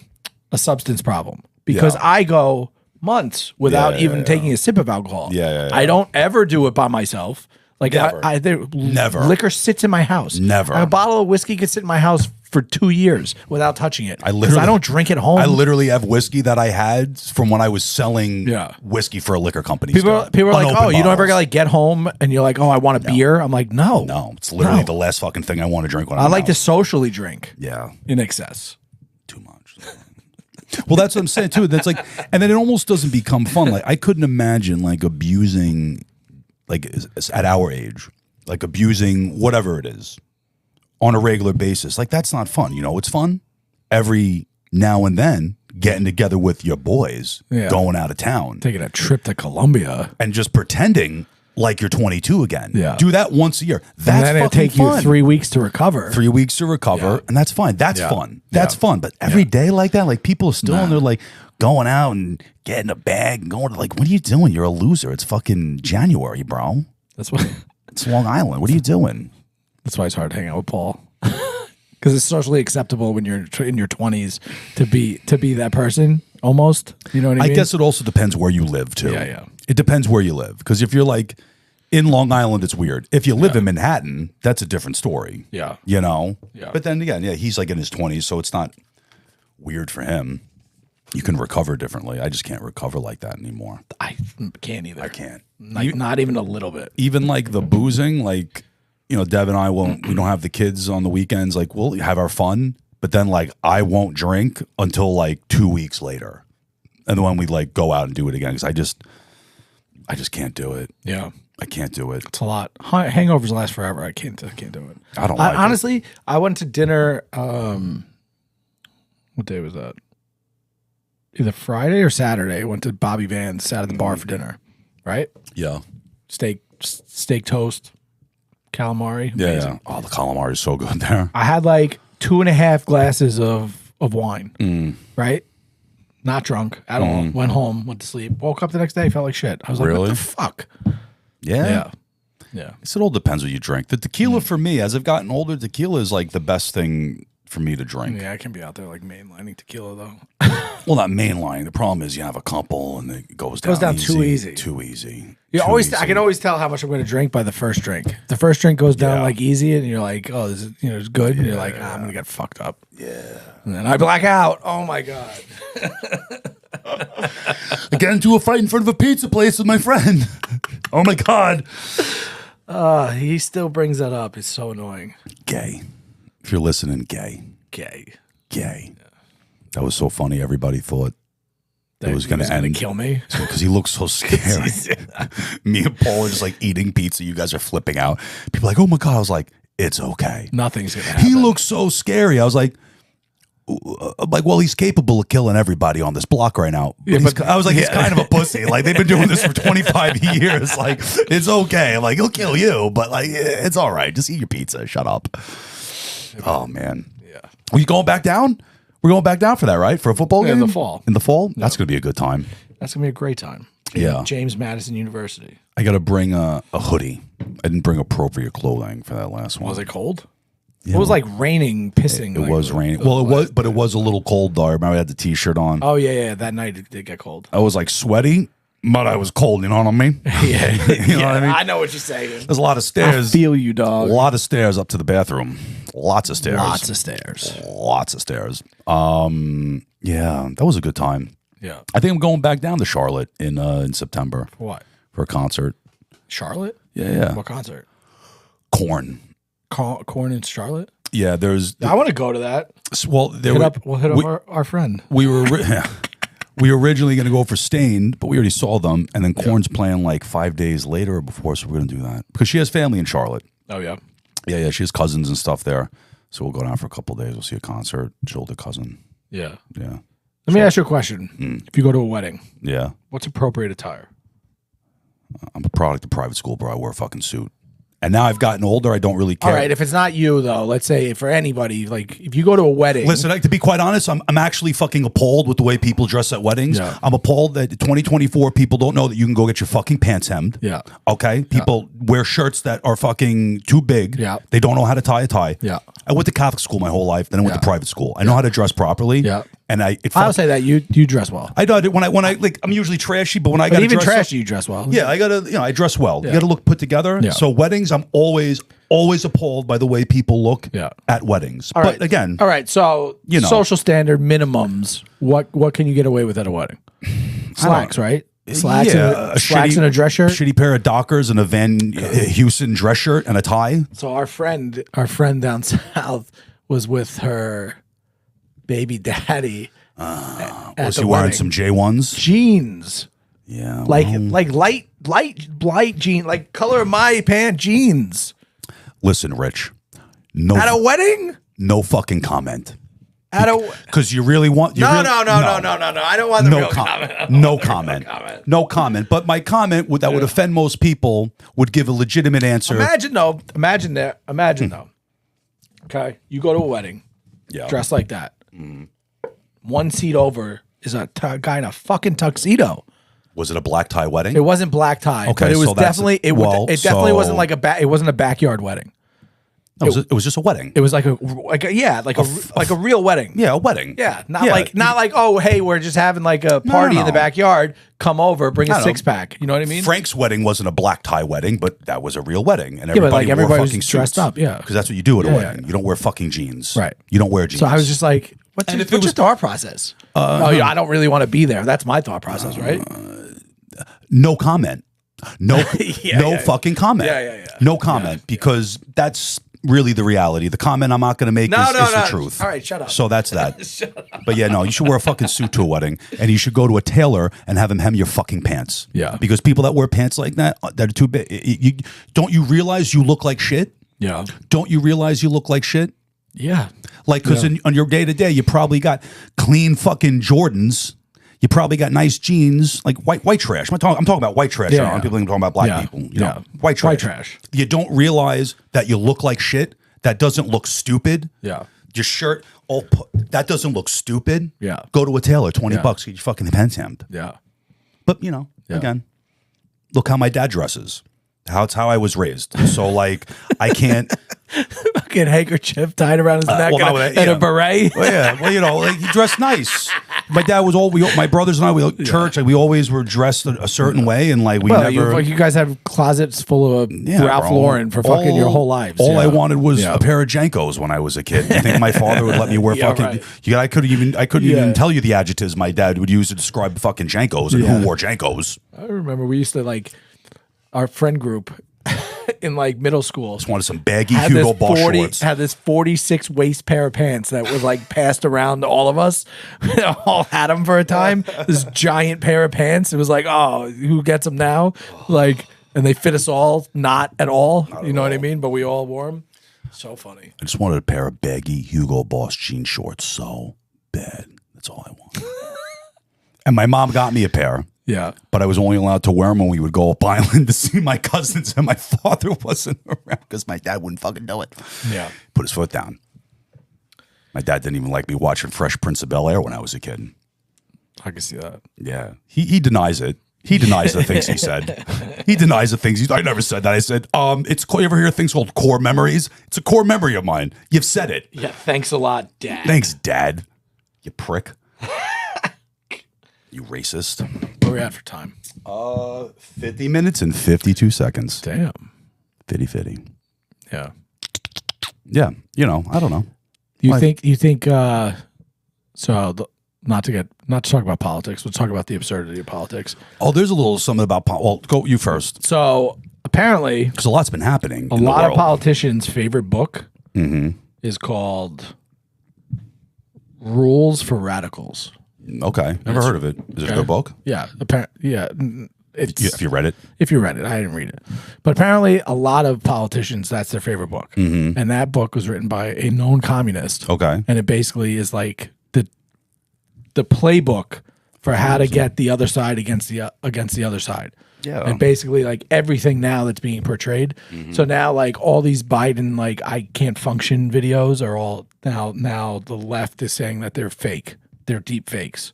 substance problem because I go months without even taking a sip of alcohol. Yeah. I don't ever do it by myself. Like never. Liquor sits in my house. Never. A bottle of whiskey could sit in my house for 2 years without touching it. Because I don't drink at home. I literally have whiskey that I had from when I was selling whiskey for a liquor company. People are like, oh, you don't ever like get home and you're like, oh, I want a beer. I'm like, no. It's literally the last fucking thing I want to drink when I like to socially drink. Yeah. In excess. Too much. Well, that's what I'm saying too. That's like, and then it almost doesn't become fun. Like I couldn't imagine like abusing, like at our age, like abusing whatever it is on a regular basis. Like that's not fun. You know, it's fun every now and then getting together with your boys, going out of town, taking a trip to Colombia, and just pretending like you're 22 again. Yeah, do that once a year. That's and then fucking it'll take fun. you 3 weeks to recover. 3 weeks to recover, and that's fine. That's fun. That's fun. But every day like that, like people are still in there, like going out and getting a bag and going to like, what are you doing? You're a loser. It's fucking January, bro. That's why it's Long Island. What are you doing? That's why it's hard to hang out with Paul. Because it's socially acceptable when you're in your 20s to be that person almost. You know what I mean? I guess it also depends where you live too. Yeah. It depends where you live. Because if you're like in Long Island, it's weird. If you live in Manhattan, that's a different story. Yeah. You know? Yeah. But then again, he's like in his 20s, so it's not weird for him. You can recover differently. I just can't recover like that anymore. I can't either. I can't. Like, not even a little bit. Even like the boozing, like, you know, Dev and I we don't have the kids on the weekends. Like, we'll have our fun, but then like I won't drink until like 2 weeks later. And then when we like go out and do it again, because I just can't do it. Yeah. I can't do it. It's a lot. Hangovers last forever. I can't do it. I don't like honestly, I went to dinner. What day was that? Either Friday or Saturday. I went to Bobby Van's, sat at the bar for dinner. Right? Yeah. Steak toast, calamari. Yeah. Oh, the calamari is so good there. I had like 2.5 glasses of wine. Right? Not drunk at all. Went home, went to sleep. Woke up the next day, felt like shit. I was like, what the fuck? Yeah. Yeah. It all depends what you drink. The tequila for me, as I've gotten older, tequila is like the best thing for me to drink. Yeah, I can be out there like mainlining tequila though. Well, not mainlining. The problem is you have a couple and it goes down too easy. Too easy. You Too always, easy. I can always tell how much I'm going to drink by the first drink. If the first drink goes down like easy, and you're like, "Oh, this is it's good," and you're like, "I'm going to get fucked up." Yeah. And then I black out. Oh my god. I get into a fight in front of a pizza place with my friend. Oh my god. He still brings that up. It's so annoying. Gay. If you're listening, gay. Gay. Gay. That was so funny. Everybody thought it was going to end. Kill me because he looks so scary. Me and Paul are just like eating pizza. You guys are flipping out. People are like, oh my god. I was like, it's okay. Nothing's gonna happen. He looks so scary. I was like, well, he's capable of killing everybody on this block right now. But I was like, he's kind of a pussy. Like they've been doing this for 25 years. Like it's okay. I'm like he'll kill you, but like it's all right. Just eat your pizza. Shut up. Oh man. Yeah. Are you going back down? We're going back down for that, right? For a football game in the fall. In the fall, that's going to be a good time. That's gonna be a great time. Yeah. James Madison University. I got to bring a hoodie. I didn't bring appropriate clothing for that last one. Was it cold? Yeah, it was like raining, pissing. It was raining. Well, it was, but it was a little cold though. I remember I had the t-shirt on. Oh yeah. That night it did get cold. I was like sweaty, but I was cold. You know what I mean? Yeah. You know what I mean? I know what you're saying. There's a lot of stairs. I feel you, dog. A lot of stairs up to the bathroom. Lots of stairs. Lots of stairs. Lots of stairs. Yeah, that was a good time. Yeah. I think I'm going back down to Charlotte in September. For what? For a concert. Charlotte? Yeah. What concert? Corn. Corn in Charlotte? Yeah, there's. I want to go to that. Well, We'll hit up our friend. We were originally going to go for Stained, but we already saw them, and then Korn's playing like 5 days later or before, so we're going to do that because she has family in Charlotte. Oh yeah, yeah. She has cousins and stuff there, so we'll go down for a couple of days. We'll see a concert. She's older cousin. Yeah. Let me ask you a question. If you go to a wedding, what's appropriate attire? I'm a product of private school, bro. I wear a fucking suit. And now I've gotten older. I don't really care. All right. If it's not you, though, let's say for anybody, like if you go to a wedding. Listen, to be quite honest, I'm actually fucking appalled with the way people dress at weddings. Yeah. I'm appalled that 2024 people don't know that you can go get your fucking pants hemmed. Yeah. Okay? People wear shirts that are fucking too big. Yeah. They don't know how to tie a tie. Yeah. I went to Catholic school my whole life. Then I went to private school. I know how to dress properly. Yeah. And I'll say that you dress well. I do when I like I'm usually trashy, but when I got even trashy, you dress well. Yeah, I gotta I dress well. You gotta look put together. Yeah. So weddings, I'm always appalled by the way people look at weddings. All right. Again, all right. So social standard minimums. What can you get away with at a wedding? Slacks, right? Slacks, slacks and a dress shirt. Shitty pair of Dockers and a Van Heusen dress shirt and a tie. So our friend down south was with her baby daddy. Was he wearing some J1s? Jeans. Yeah. Like light jean, like color of my pant jeans. Listen, Rich. No. At a wedding? No fucking comment. Because you really want. No. I don't want the real comment. No comment. No comment. But my comment that would offend most people would give a legitimate answer. Imagine though. Okay, you go to a wedding, dressed like that. One seat over is a guy in a fucking tuxedo. Was it a black tie wedding? It wasn't black tie. Okay, but it was so definitely it definitely wasn't like it wasn't a backyard wedding. It was just a wedding. It was like a real wedding. Yeah, a wedding. Yeah, not like oh hey we're just having like a party in the backyard. Come over, bring a 6-pack. You know what I mean? Frank's wedding wasn't a black tie wedding, but that was a real wedding, and everybody wore fucking was dressed suits. up. Yeah, because that's what you do at a wedding. You don't wear fucking jeans. Right. You don't wear jeans. So I was just like, what's your thought process? I don't really want to be there. That's my thought process, right? No comment. No, fucking comment. No comment because that's really the reality. The comment I'm not going to make is the truth. All right, shut up. So that's that. But yeah, no, you should wear a fucking suit to a wedding, and you should go to a tailor and have him hem your fucking pants. Yeah. Because people that wear pants like that are too big. Don't you realize you look like shit? Yeah. Don't you realize you look like shit? Yeah. Like, because on your day to day, you probably got clean fucking Jordans. You probably got nice jeans, like white trash. I'm talking about white trash. Yeah. People ain't talking about black people. You know, white trash. White trash. You don't realize that you look like shit. That doesn't look stupid. Yeah. Your shirt, that doesn't look stupid. Yeah. Go to a tailor, $20, get your fucking pants hemmed. Yeah. But again, look how my dad dresses. It's how I was raised. So like, I can't. fucking handkerchief tied around his neck well, and a beret. Well, yeah, well, you know, like he dressed nice. My dad was my brothers and I, church, like we always were dressed a certain way, and like we never. You guys have closets full of Ralph Lauren for fucking your whole lives. All I wanted was a pair of Jankos when I was a kid. I think my father would let me wear fucking. Right. I couldn't even tell you the adjectives my dad would use to describe fucking Jankos and who wore Jankos. I remember we used to like our friend group. In like middle school, just wanted some baggy Hugo Boss shorts. Had this 46 waist pair of pants that was like passed around to all of us. We all had them for a time. This giant pair of pants. It was like, oh, who gets them now? Like, and they fit us all, not at all. You know what I mean? But we all wore them. So funny. I just wanted a pair of baggy Hugo Boss jean shorts so bad. That's all I want. And my mom got me a pair. Yeah. But I was only allowed to wear them when we would go up island to see my cousins, and my father wasn't around because my dad wouldn't fucking do it. Yeah. Put his foot down. My dad didn't even like me watching Fresh Prince of Bel-Air when I was a kid. I can see that. Yeah. He denies it. He denies the things he said. He denies the things I never said that. I said, you ever hear things called core memories? It's a core memory of mine. You've said it. Yeah. Thanks a lot, Dad. Thanks, Dad. You prick. You racist. Where are we at for time? 50 minutes and 52 seconds. Damn. Fitty. Yeah. Yeah. You know, I don't know. You think so not to talk about politics, let's talk about the absurdity of politics. Oh, there's a little something about well, go you first. So apparently because a lot's been happening. A lot of politicians' favorite book is called Rules for Radicals. Okay, never heard of it. Is it a good book? Yeah, if you read it. If you read it, I didn't read it, but apparently a lot of politicians that's their favorite book, and that book was written by a known communist. Okay, and it basically is like the playbook for how to get the other side against the other side. Yeah, and basically like everything now that's being portrayed. So now like all these Biden like I can't function videos are all now the left is saying that they're fake. They're deep fakes.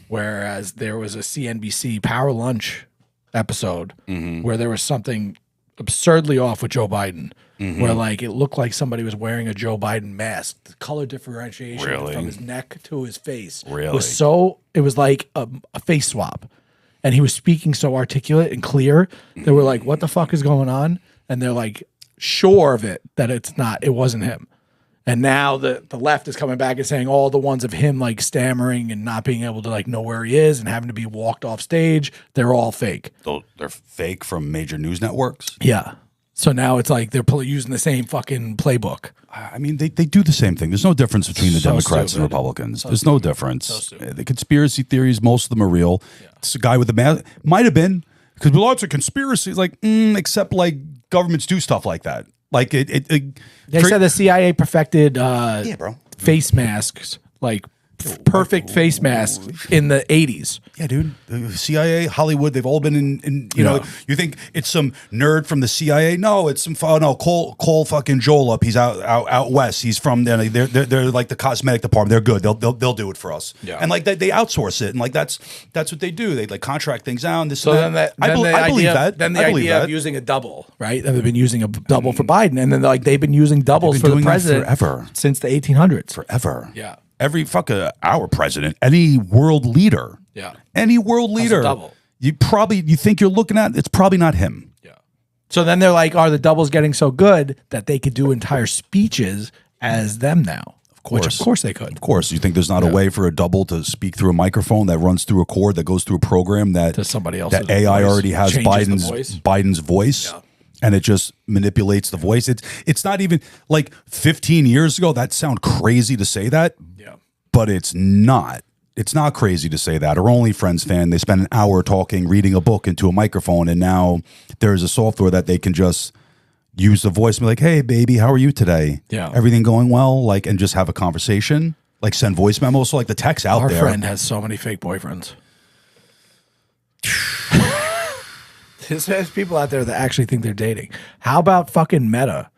Whereas there was a CNBC Power Lunch episode where there was something absurdly off with Joe Biden, where like it looked like somebody was wearing a Joe Biden mask. The color differentiation from his neck to his face was it was like a face swap. And he was speaking so articulate and clear. They were like, what the fuck is going on? And they're like, sure of it, that it wasn't him. And now the left is coming back and saying all the ones of him like stammering and not being able to like know where he is and having to be walked off stage, they're all fake. They're fake from major news networks? Yeah. So now it's like they're using the same fucking playbook. I mean, they do the same thing. There's no difference between the Democrats and Republicans. There's no difference. The conspiracy theories, most of them are real. Yeah. It's a guy with a mask. Might have been, because lots of conspiracies, like, except like governments do stuff like that. Like they said the CIA perfected bro. face masks, like perfect face masks in the 80s. Yeah, dude. The CIA, Hollywood, they've all been in you know, you think it's some nerd from the CIA? No, it's some call fucking Joel up. He's out west. He's from there. They're like the cosmetic department. They're good. They'll do it for us. Yeah. And like they outsource it, and like that's what they do. They like contract things out. And this so and that. I believe that. Then the idea of using a double, right? And they've been using a double for Biden, and then like they've been using doubles for the president forever, since the 1800s. Forever. Yeah. Every our president, any world leader, any world leader, you think you're looking at, it's probably not him. Yeah. So then they're like, are the doubles getting so good that they could do entire speeches as them now? Of course. Which of course they could. Of course. You think there's not a way for a double to speak through a microphone that runs through a cord that goes through a program that to somebody else that AI already has Biden's voice. Yeah. And it just manipulates the voice. It's not even like 15 years ago. That sound crazy to say that, but it's not. It's not crazy to say that. Our OnlyFriends fan, they spend an hour talking, reading a book into a microphone, and now there's a software that they can just use the voice and be like, "Hey, baby, how are you today? Yeah, everything going well?" Like, and just have a conversation, like send voice memos. So like the text out there. Our friend has so many fake boyfriends. There's people out there that actually think they're dating. How about fucking Meta?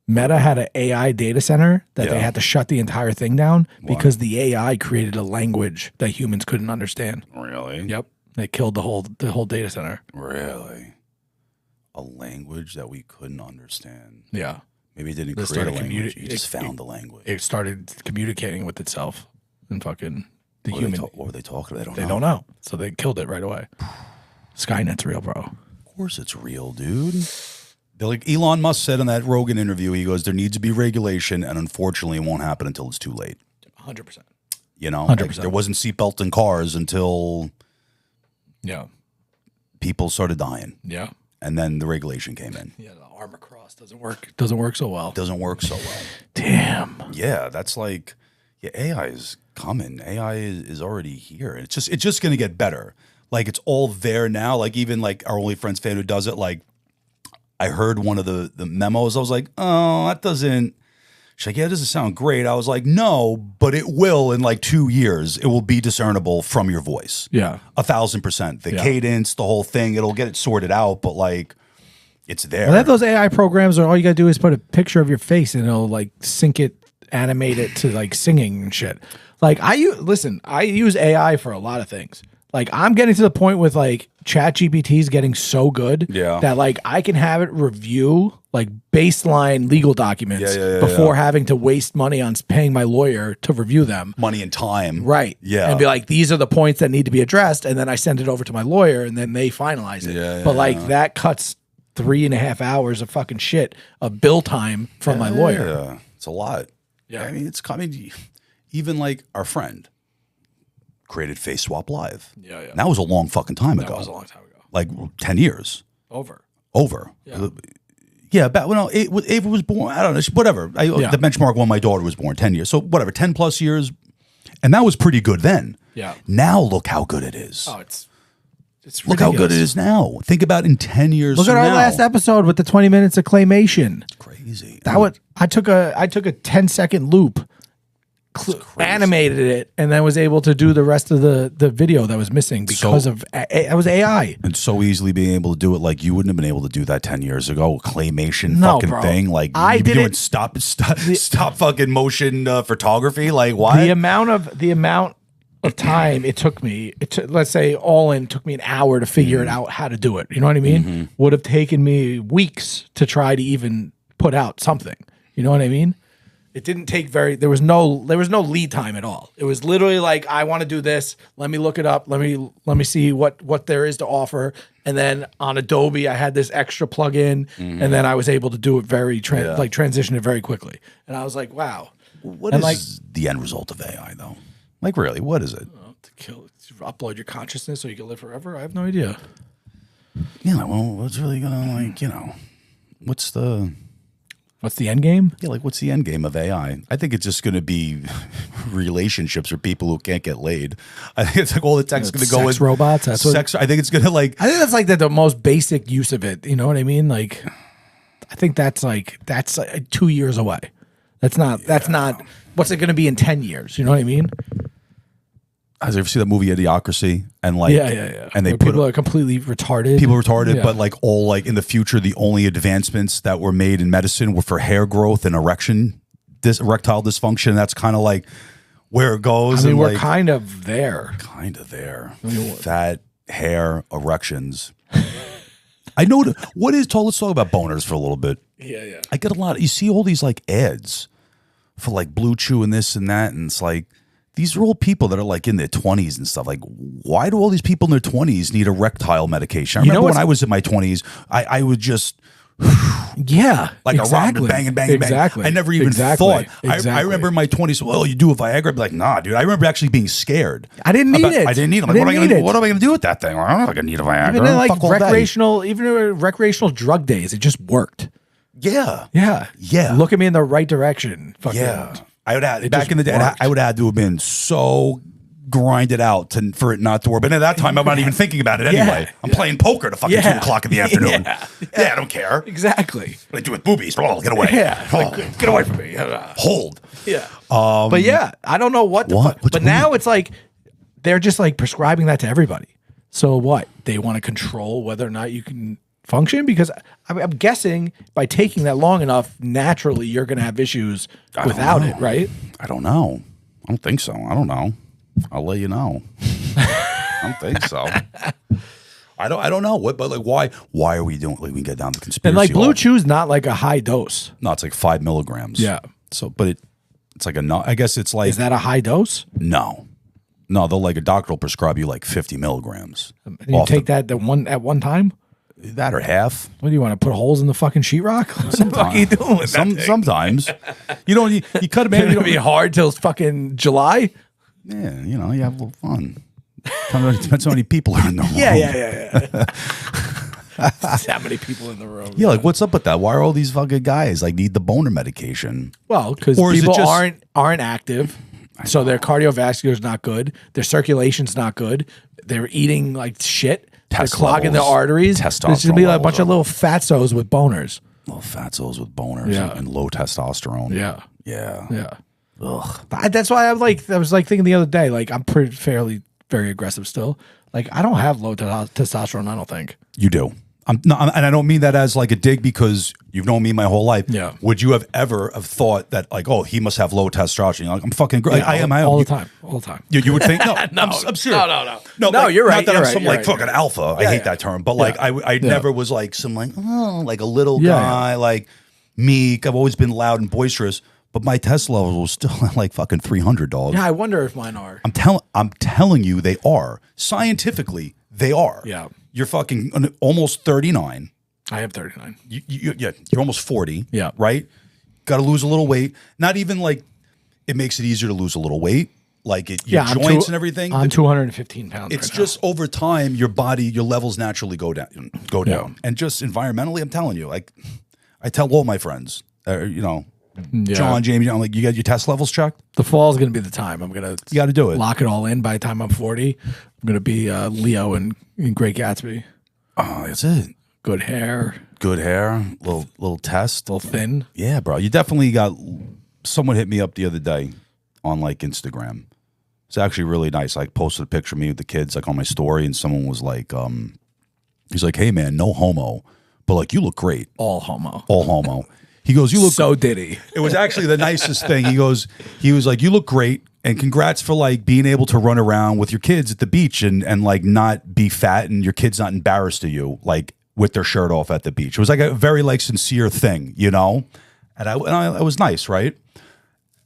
Meta had an AI data center that they had to shut the entire thing down because the AI created a language that humans couldn't understand. Really? Yep. They killed the whole data center. Really? A language that we couldn't understand. Yeah. Maybe it didn't It create a started language. communi- It just found the language. It started communicating with itself and fucking the What were human. what were they talking about? They don't know. So they killed it right away. Skynet's real, bro. Of course it's real, dude. They're like Elon Musk said in that Rogan interview, he goes, there needs to be regulation, and unfortunately it won't happen until it's too late. 100%. You know? 100%. Like, there wasn't seatbelt in cars until Yeah. people started dying. Yeah. And then the regulation came in. Yeah, the armor cross doesn't work. Doesn't work so well. It doesn't work so well. Damn. Yeah, that's like, yeah, AI is coming. AI is already here. It's just going to get better. Like, it's all there now. Like, even like our OnlyFriends fan who does it, like, I heard one of the memos. I was like, oh, that doesn't. She's like, yeah, it doesn't sound great. I was like, no, but it will in like 2 years. It will be discernible from your voice. Yeah. 1,000%. The cadence, the whole thing, it'll get it sorted out, but like, it's there. Well, those AI programs are all you got to do is put a picture of your face and it'll like sync it, animate it to like singing and shit. Like I use AI for a lot of things. Like I'm getting to the point with like ChatGPT is getting so good that like I can have it review like baseline legal documents before having to waste money on paying my lawyer to review them. Money and time. Right. Yeah. And be like, these are the points that need to be addressed. And then I send it over to my lawyer and then they finalize it. But like that cuts 3.5 hours of fucking shit of bill time from my lawyer. Yeah. It's a lot. Yeah. I mean, it's coming. Even like our friend created Face Swap Live. Yeah, yeah. And that was a long fucking time ago. That was a long time ago. Like 10 years. Over. Yeah. Yeah, but when Ava was born, I don't know, whatever. The benchmark when my daughter was born, 10 years. So whatever, 10 plus years. And that was pretty good then. Yeah. Now look how good it is. Oh, it's look how good it is now. Think about in 10 years Look at our last episode with the 20 minutes of claymation. Crazy. I took a 10-second loop, animated it, and then was able to do the rest of the video that was missing because of it was AI. And so easily being able to do it, like you wouldn't have been able to do that 10 years ago. Claymation fucking thing. Like I did doing stop fucking motion photography. Like why? The amount of time it took me, let's say all in, took me an hour to figure it out how to do it. You know what I mean? Would have taken me weeks to try to even put out something. You know what I mean? It didn't take there was no lead time at all. It was literally like, I want to do this. Let me look it up. Let me see what there is to offer. And then on Adobe, I had this extra plugin, and then I was able to do it transition it very quickly. And I was like, wow. What is the end result of AI though? Like really, what is it? To upload your consciousness so you can live forever? I have no idea. Yeah, well, what's really gonna what's the end game? Yeah, like what's the end game of AI? I think it's just going to be relationships for people who can't get laid. I think it's like all the tech's going to go with robots. That's sex. I think it's going to I think that's like the most basic use of it. You know what I mean? Like, I think that's 2 years away. That's not. What's it going to be in 10 years? You know what I mean? Has you ever seen that movie Idiocracy? And like, and they people are completely retarded. People are retarded, but like all like in the future, the only advancements that were made in medicine were for hair growth and erectile dysfunction. That's kind of like where it goes. I mean, and we're like, kind of there. Fat hair erections. I know let's talk about boners for a little bit. Yeah. I get a lot. You see all these like ads for like Blue Chew and this and that, and it's like, these are all people that are like in their 20s and stuff. Like, why do all these people in their 20s need erectile medication? I remember when I was in my 20s, I would just, like a robber, bang. Exactly. I never even thought. I remember in my 20s, well, you do a Viagra. I'd be like, nah, dude. I remember actually being scared. I didn't need it. I didn't need it. Like, what am I going to do with that thing? Well, I'm not going to need a Viagra. Even in like recreational drug days, it just worked. Yeah. Look at me in the right direction. Yeah. I would add back in the day. I would have to have been so grinded out for it not to work. But at that time, I'm not even thinking about it anyway. I'm playing poker to fucking 2 o'clock in the afternoon. I don't care. Exactly. What I do with boobies? Oh, get away. Get away from me. Hold. Yeah. But yeah, I don't know what the fuck. But now it's like they're just like prescribing that to everybody. So what? They want to control whether or not you can function, because I'm guessing by taking that long enough, naturally you're going to have issues without it, right? I don't know. I don't think so. I don't know. I'll let you know. I don't think so. I don't know what, but like why are we doing? Like we can get down to conspiracy. And like Blue all- Chew's not like a high dose. No, it's like 5 milligrams. Yeah. So, but it's like I guess it's like Is that a high dose? no, they'll like a doctor will prescribe you like 50 milligrams. And you take that at one time? That or half. What do you want to put holes in the fucking sheetrock? What the fuck are you doing with that thing? Sometimes you don't. You cut it. Maybe Maybe it'll be hard till fucking July. yeah. You know, you have a little fun. Depends how many people are in the room. Yeah. That many people in the room. Yeah, like what's up with that? Why are all these fucking guys like need the boner medication? Well, because Or is it people just- aren't active, so their cardiovascular is not good. Their circulation's not good. They're eating like shit. Test They're clogging their levels, arteries. There's gonna testosterone be like a levels bunch of are- little fatzos with boners. Little fatzos with boners Yeah. and low testosterone. Yeah. Yeah. Ugh. That's why I was like thinking the other day, like I'm pretty very aggressive still. Like I don't have low testosterone. I don't think. You do. And I don't mean that as like a dig because you've known me my whole life. Yeah. Would you have ever have thought that like, oh, he must have low testosterone? You're like, I'm fucking great. I am. all You- the time. All the time. You would think no. No, I'm serious. No, like, you're right, Not that you're I'm right, some you're like right, fucking you're right. alpha. I hate that term, but like I never was like some like like a little Yeah, guy like meek. I've always been loud and boisterous, but my test levels were still at like fucking 300, dog. Yeah, I wonder if mine are. I'm telling you, they are scientifically. They are. Yeah. You're fucking almost 39. I have 39. You're almost 40. Yeah. Right? Got to lose a little weight. Not even like it makes it easier to lose a little weight. Like your I'm joints and everything. I'm 215 pounds. It's right just over time, your body, your levels naturally go down. Yeah. And just environmentally, I'm telling you, like I tell all my friends, you know, Yeah. John, James, I'm like, you got your test levels checked? The fall is going to be the time. I'm going to. You got to do it. Lock it all in by the time I'm 40. I'm going to be Leo in Great Gatsby. Oh, that's it. Good hair, Good hair, little test. little thin. Yeah, bro. You definitely got. Someone hit me up the other day on like Instagram. It's actually really nice. I posted a picture of me with the kids like on my story, and someone was like, he's like, "Hey man, no homo, but like you look great, All homo. all homo." He goes, "You look." So Diddy. It was actually the nicest thing. He was like, "You look great, and congrats for like being able to run around with your kids at the beach and like not be fat and your kids not embarrassed of you like with their shirt off at the beach." It was like a very like sincere thing, you know. And I it was nice, right?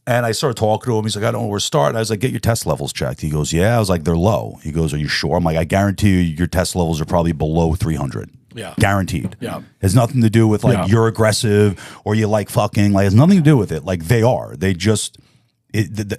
And I started talking to him. He's like, "I don't know where to start." And I was like, "Get your test levels checked." He goes, "Yeah." I was like, "They're low." He goes, "Are you sure?" I'm like, "I guarantee you, your test levels are probably below 300." Yeah. Guaranteed. Yeah. Has nothing to do with like Yeah. you're aggressive or you like fucking. Like, has nothing to do with it. Like they are. They just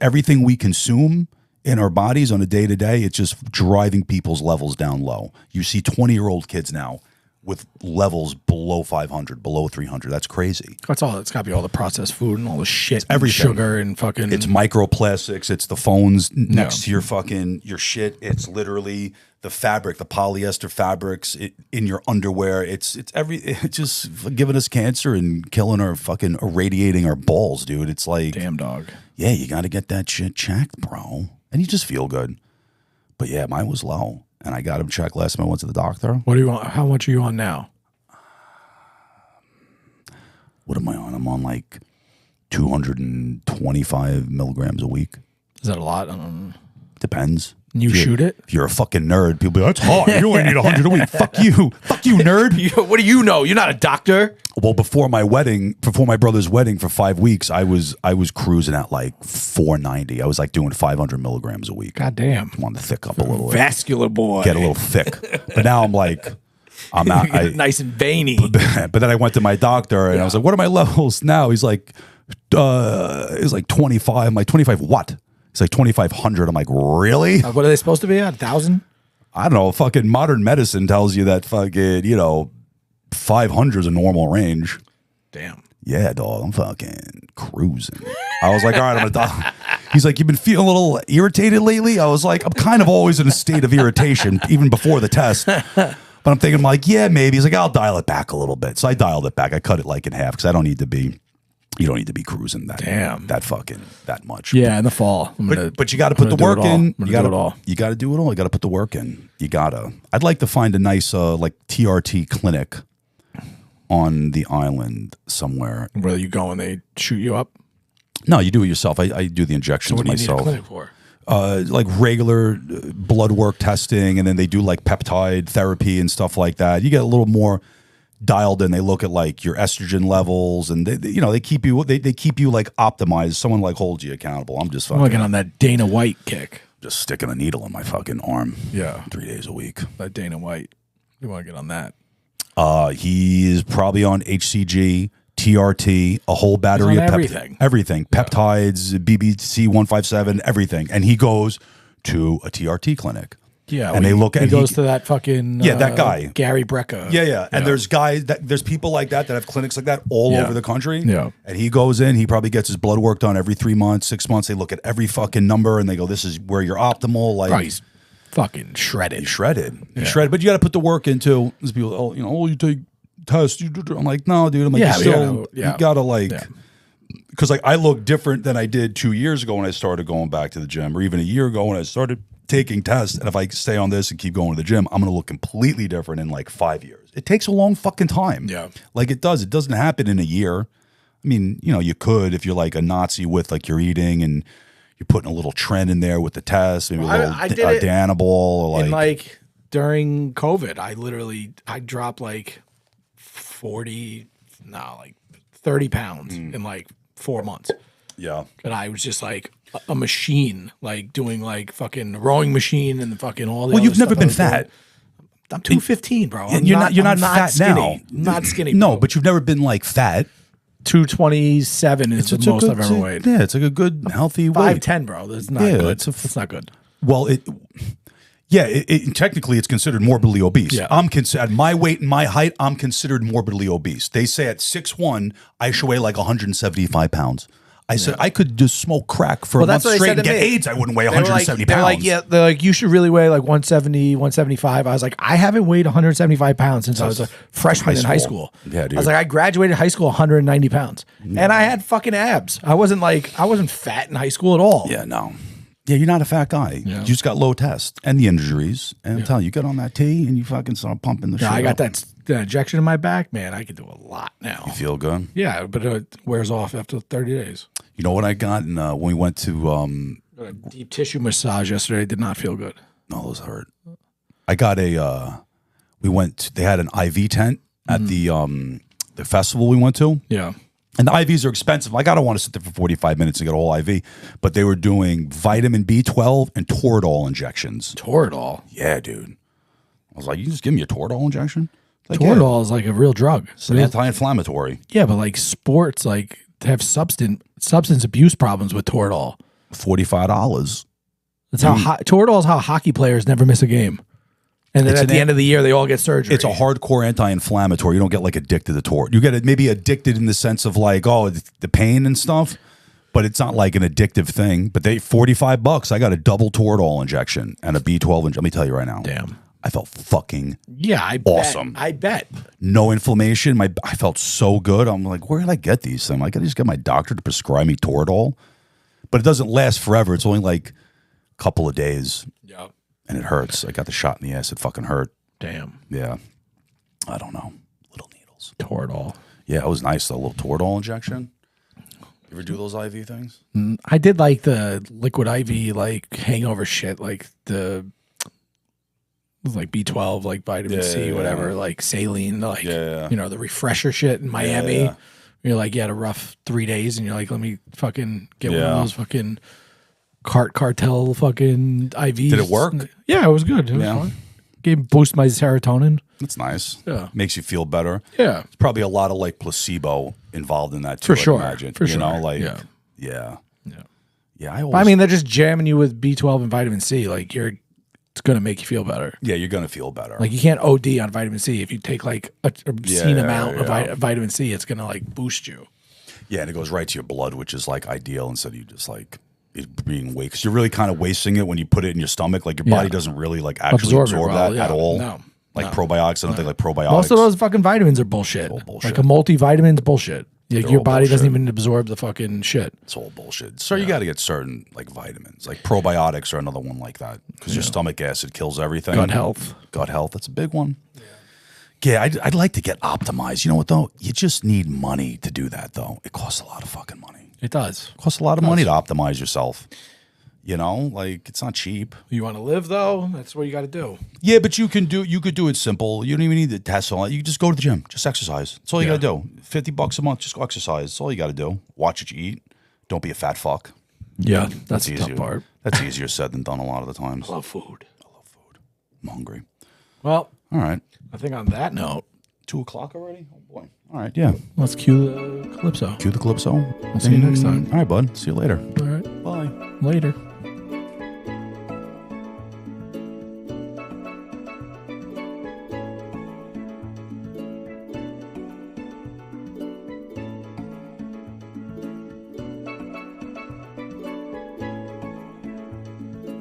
everything we consume in our bodies on a day to day, it's just driving people's levels down low. You see 20-year-old kids now with levels below 500, below 300. That's crazy. That's all. It's got to be all the processed food and all the shit, everything. and sugar and fucking. It's microplastics. It's the phones next to your fucking your shit. It's literally the fabric, the polyester fabrics in your underwear. It's just giving us cancer and killing our fucking irradiating our balls, dude. It's like, damn dog. yeah, you got to get that shit checked, bro, and you just feel good. But yeah, mine was low, and I got him checked last time I went to the doctor. What do you want? How much are you on now? What am I on? I'm on like 225 milligrams a week. Is that a lot? I don't know. Depends. You If you're- shoot it? If you're a fucking nerd, people be like, that's hot. You only need 100 a week. Fuck you. Fuck you, nerd. What do you know? You're not a doctor. Well, before my brother's wedding for 5 weeks, I was cruising at like 490. I was like doing 500 milligrams a week. God damn. Wanted to thick up a little bit. Vascular boy. Get a little thick. But now I'm like, I'm out. Nice and veiny. But then I went to my doctor and I was like, what are my levels now? He's like, it's like 25. I'm like, 25 what? It's like 2,500. I'm like, really? What are they supposed to be at? 1,000? I don't know. Fucking modern medicine tells you that fucking, 500 is a normal range. Damn. Yeah, dog. I'm fucking cruising. I was like, all right, I'm gonna die. He's like, you've been feeling a little irritated lately? I was like, I'm kind of always in a state of irritation, even before the test. But I'm thinking, like, yeah, maybe. He's like, I'll dial it back a little bit. So I dialed it back. I cut it like in half because I don't need to be. You don't need to be cruising that much. Yeah, in the fall. But you got to put the work in. You got to do it all. You got to do it all. You got to put the work in. You gotta. I'd like to find a nice like TRT clinic on the island somewhere. Where you go and they shoot you up? No, you do it yourself. I do the injections What do you need a myself. clinic for? Like regular blood work testing, and then they do like peptide therapy and stuff like that. You get a little more dialed in. They look at like your estrogen levels, and they keep you like optimized. Someone like holds you accountable. I'm just fucking looking on that Dana White kick. Just sticking a needle in my fucking arm. Yeah, 3 days a week. That Dana White. You want to get on that? He is probably on HCG, TRT, a whole battery of everything, peptides, BBC 157, everything, and he goes to a TRT clinic. Yeah, and they look at he goes to that fucking that guy Gary Brecka. Yeah, and there's there's people like that have clinics like that all over the country. Yeah, and he goes in, he probably gets his blood work done every 3 months, 6 months. They look at every fucking number and they go, "This is where you're optimal." Like, he's fucking shredded. He's shredded. But you got to put the work into. There's people, you take tests. I'm like, no, dude. I'm like, you gotta like. Because like I look different than I did 2 years ago when I started going back to the gym, or even a year ago when I started taking tests. And if I stay on this and keep going to the gym, I'm going to look completely different in like 5 years. It takes a long fucking time. Yeah. Like it does. It doesn't happen in a year. I mean, you could if you're like a Nazi with like your eating and you're putting a little trend in there with the test, maybe a little Danable or like. And like during COVID, I dropped like 30 pounds in like 4 months. Yeah. And I was just like a machine, like doing like fucking rowing machine and fucking all the Well, you've never been fat. I'm 215, bro. And you're not fat skinny. now. Not skinny. No, bro. but you've never been like fat. 227 is the most I've ever weighed. Yeah, it's like a good, healthy weight. 5'10", bro. That's not good. It's not good. Well, technically it's considered morbidly obese. Yeah. At my weight and my height, I'm considered morbidly obese. They say at 6'1", I should weigh like 175 pounds. I said I could just smoke crack for a month straight and get AIDS. I wouldn't weigh 170 pounds. They're like, you should really weigh like 170, 175. I was like, I haven't weighed 175 pounds since I was a freshman in high school. Yeah, dude. I was like, I graduated high school 190 pounds. And I had fucking abs. I wasn't fat in high school at all. Yeah, no. Yeah, you're not a fat guy. Yeah. You just got low test and the injuries. And I'm telling you, get on that T and you fucking start pumping the shit. I got that injection in my back. Man, I can do a lot now. You feel good? Yeah, but it wears off after 30 days. You know what I got when we went to a deep tissue massage yesterday. Did not feel good. No, those hurt. I got they had an IV tent at the festival we went to. Yeah. And the IVs are expensive. Like, I don't want to sit there for 45 minutes and get a whole IV. But they were doing vitamin B12 and Toradol injections. Toradol? Yeah, dude. I was like, you just give me a Toradol injection? Like, Toradol is like a real drug. It's an anti-inflammatory. Yeah, but like sports, like have substance abuse problems with Toradol. $45. That's how Toradol is how hockey players never miss a game. And then at the end of the year, they all get surgery. It's a hardcore anti-inflammatory. You don't get like addicted to Toradol. You get maybe addicted in the sense of like, the pain and stuff, but it's not like an addictive thing. But $45. I got a double Toradol injection and a B12 injection. Let me tell you right now. Damn. I felt fucking awesome. I bet. No inflammation. I felt so good. I'm like, where did I get these things? I got to just get my doctor to prescribe me Toradol. But it doesn't last forever. It's only like a couple of days. Yeah. And it hurts. I got the shot in the ass. It fucking hurt. Damn. Yeah. I don't know. Little needles. Toradol. Yeah, it was nice though. A little Toradol injection. You ever do those IV things? I did like the liquid IV, like hangover shit, like it was like B12, like vitamin C, whatever, like saline, like the refresher shit in Miami. Yeah. You're like, you had a rough 3 days, and you're like, let me fucking get one of those fucking cartel fucking IVs. Did it work? Yeah, it was good. It was fun. Boost my serotonin. That's nice. Yeah. Makes you feel better. Yeah. There's probably a lot of like placebo involved in that too. For sure. Imagine. For sure. Yeah. I mean, they're just jamming you with B12 and vitamin C. Like it's going to make you feel better. Yeah, you're going to feel better. Like you can't OD on vitamin C. If you take like a obscene amount of vitamin C, it's going to like boost you. Yeah, and it goes right to your blood, which is like ideal instead of you just like it being weak. Because you're really kind of wasting it when you put it in your stomach. Like your body doesn't really like actually absorb that at all. No. Like probiotics. I don't think like probiotics. Most of those fucking vitamins are bullshit. Like a multivitamin's bullshit. Like your body doesn't even absorb the fucking shit. It's all bullshit. So you got to get certain like vitamins. Like probiotics are another one like that because your stomach acid kills everything. Gut health. Gut health. That's a big one. Yeah, I'd like to get optimized. You know what though? You just need money to do that though. It costs a lot of fucking money. It does. It costs a lot of money to optimize yourself. You know, like it's not cheap. You want to live though? That's what you got to do. Yeah, but you could do it simple. You don't even need the test all that. You just go to the gym, just exercise. That's all you got to do. $50 a month, just go exercise. That's all you got to do. Watch what you eat. Don't be a fat fuck. Yeah, that's the easier. tough part. That's easier said than done a lot of the times. I love food. I'm hungry. Well, all right. I think on that note, 2:00 already. Oh boy. All right. Yeah. Let's cue the Calypso. Cue the Calypso. I'll see you next time. All right, bud. See you later. All right. Bye. Later.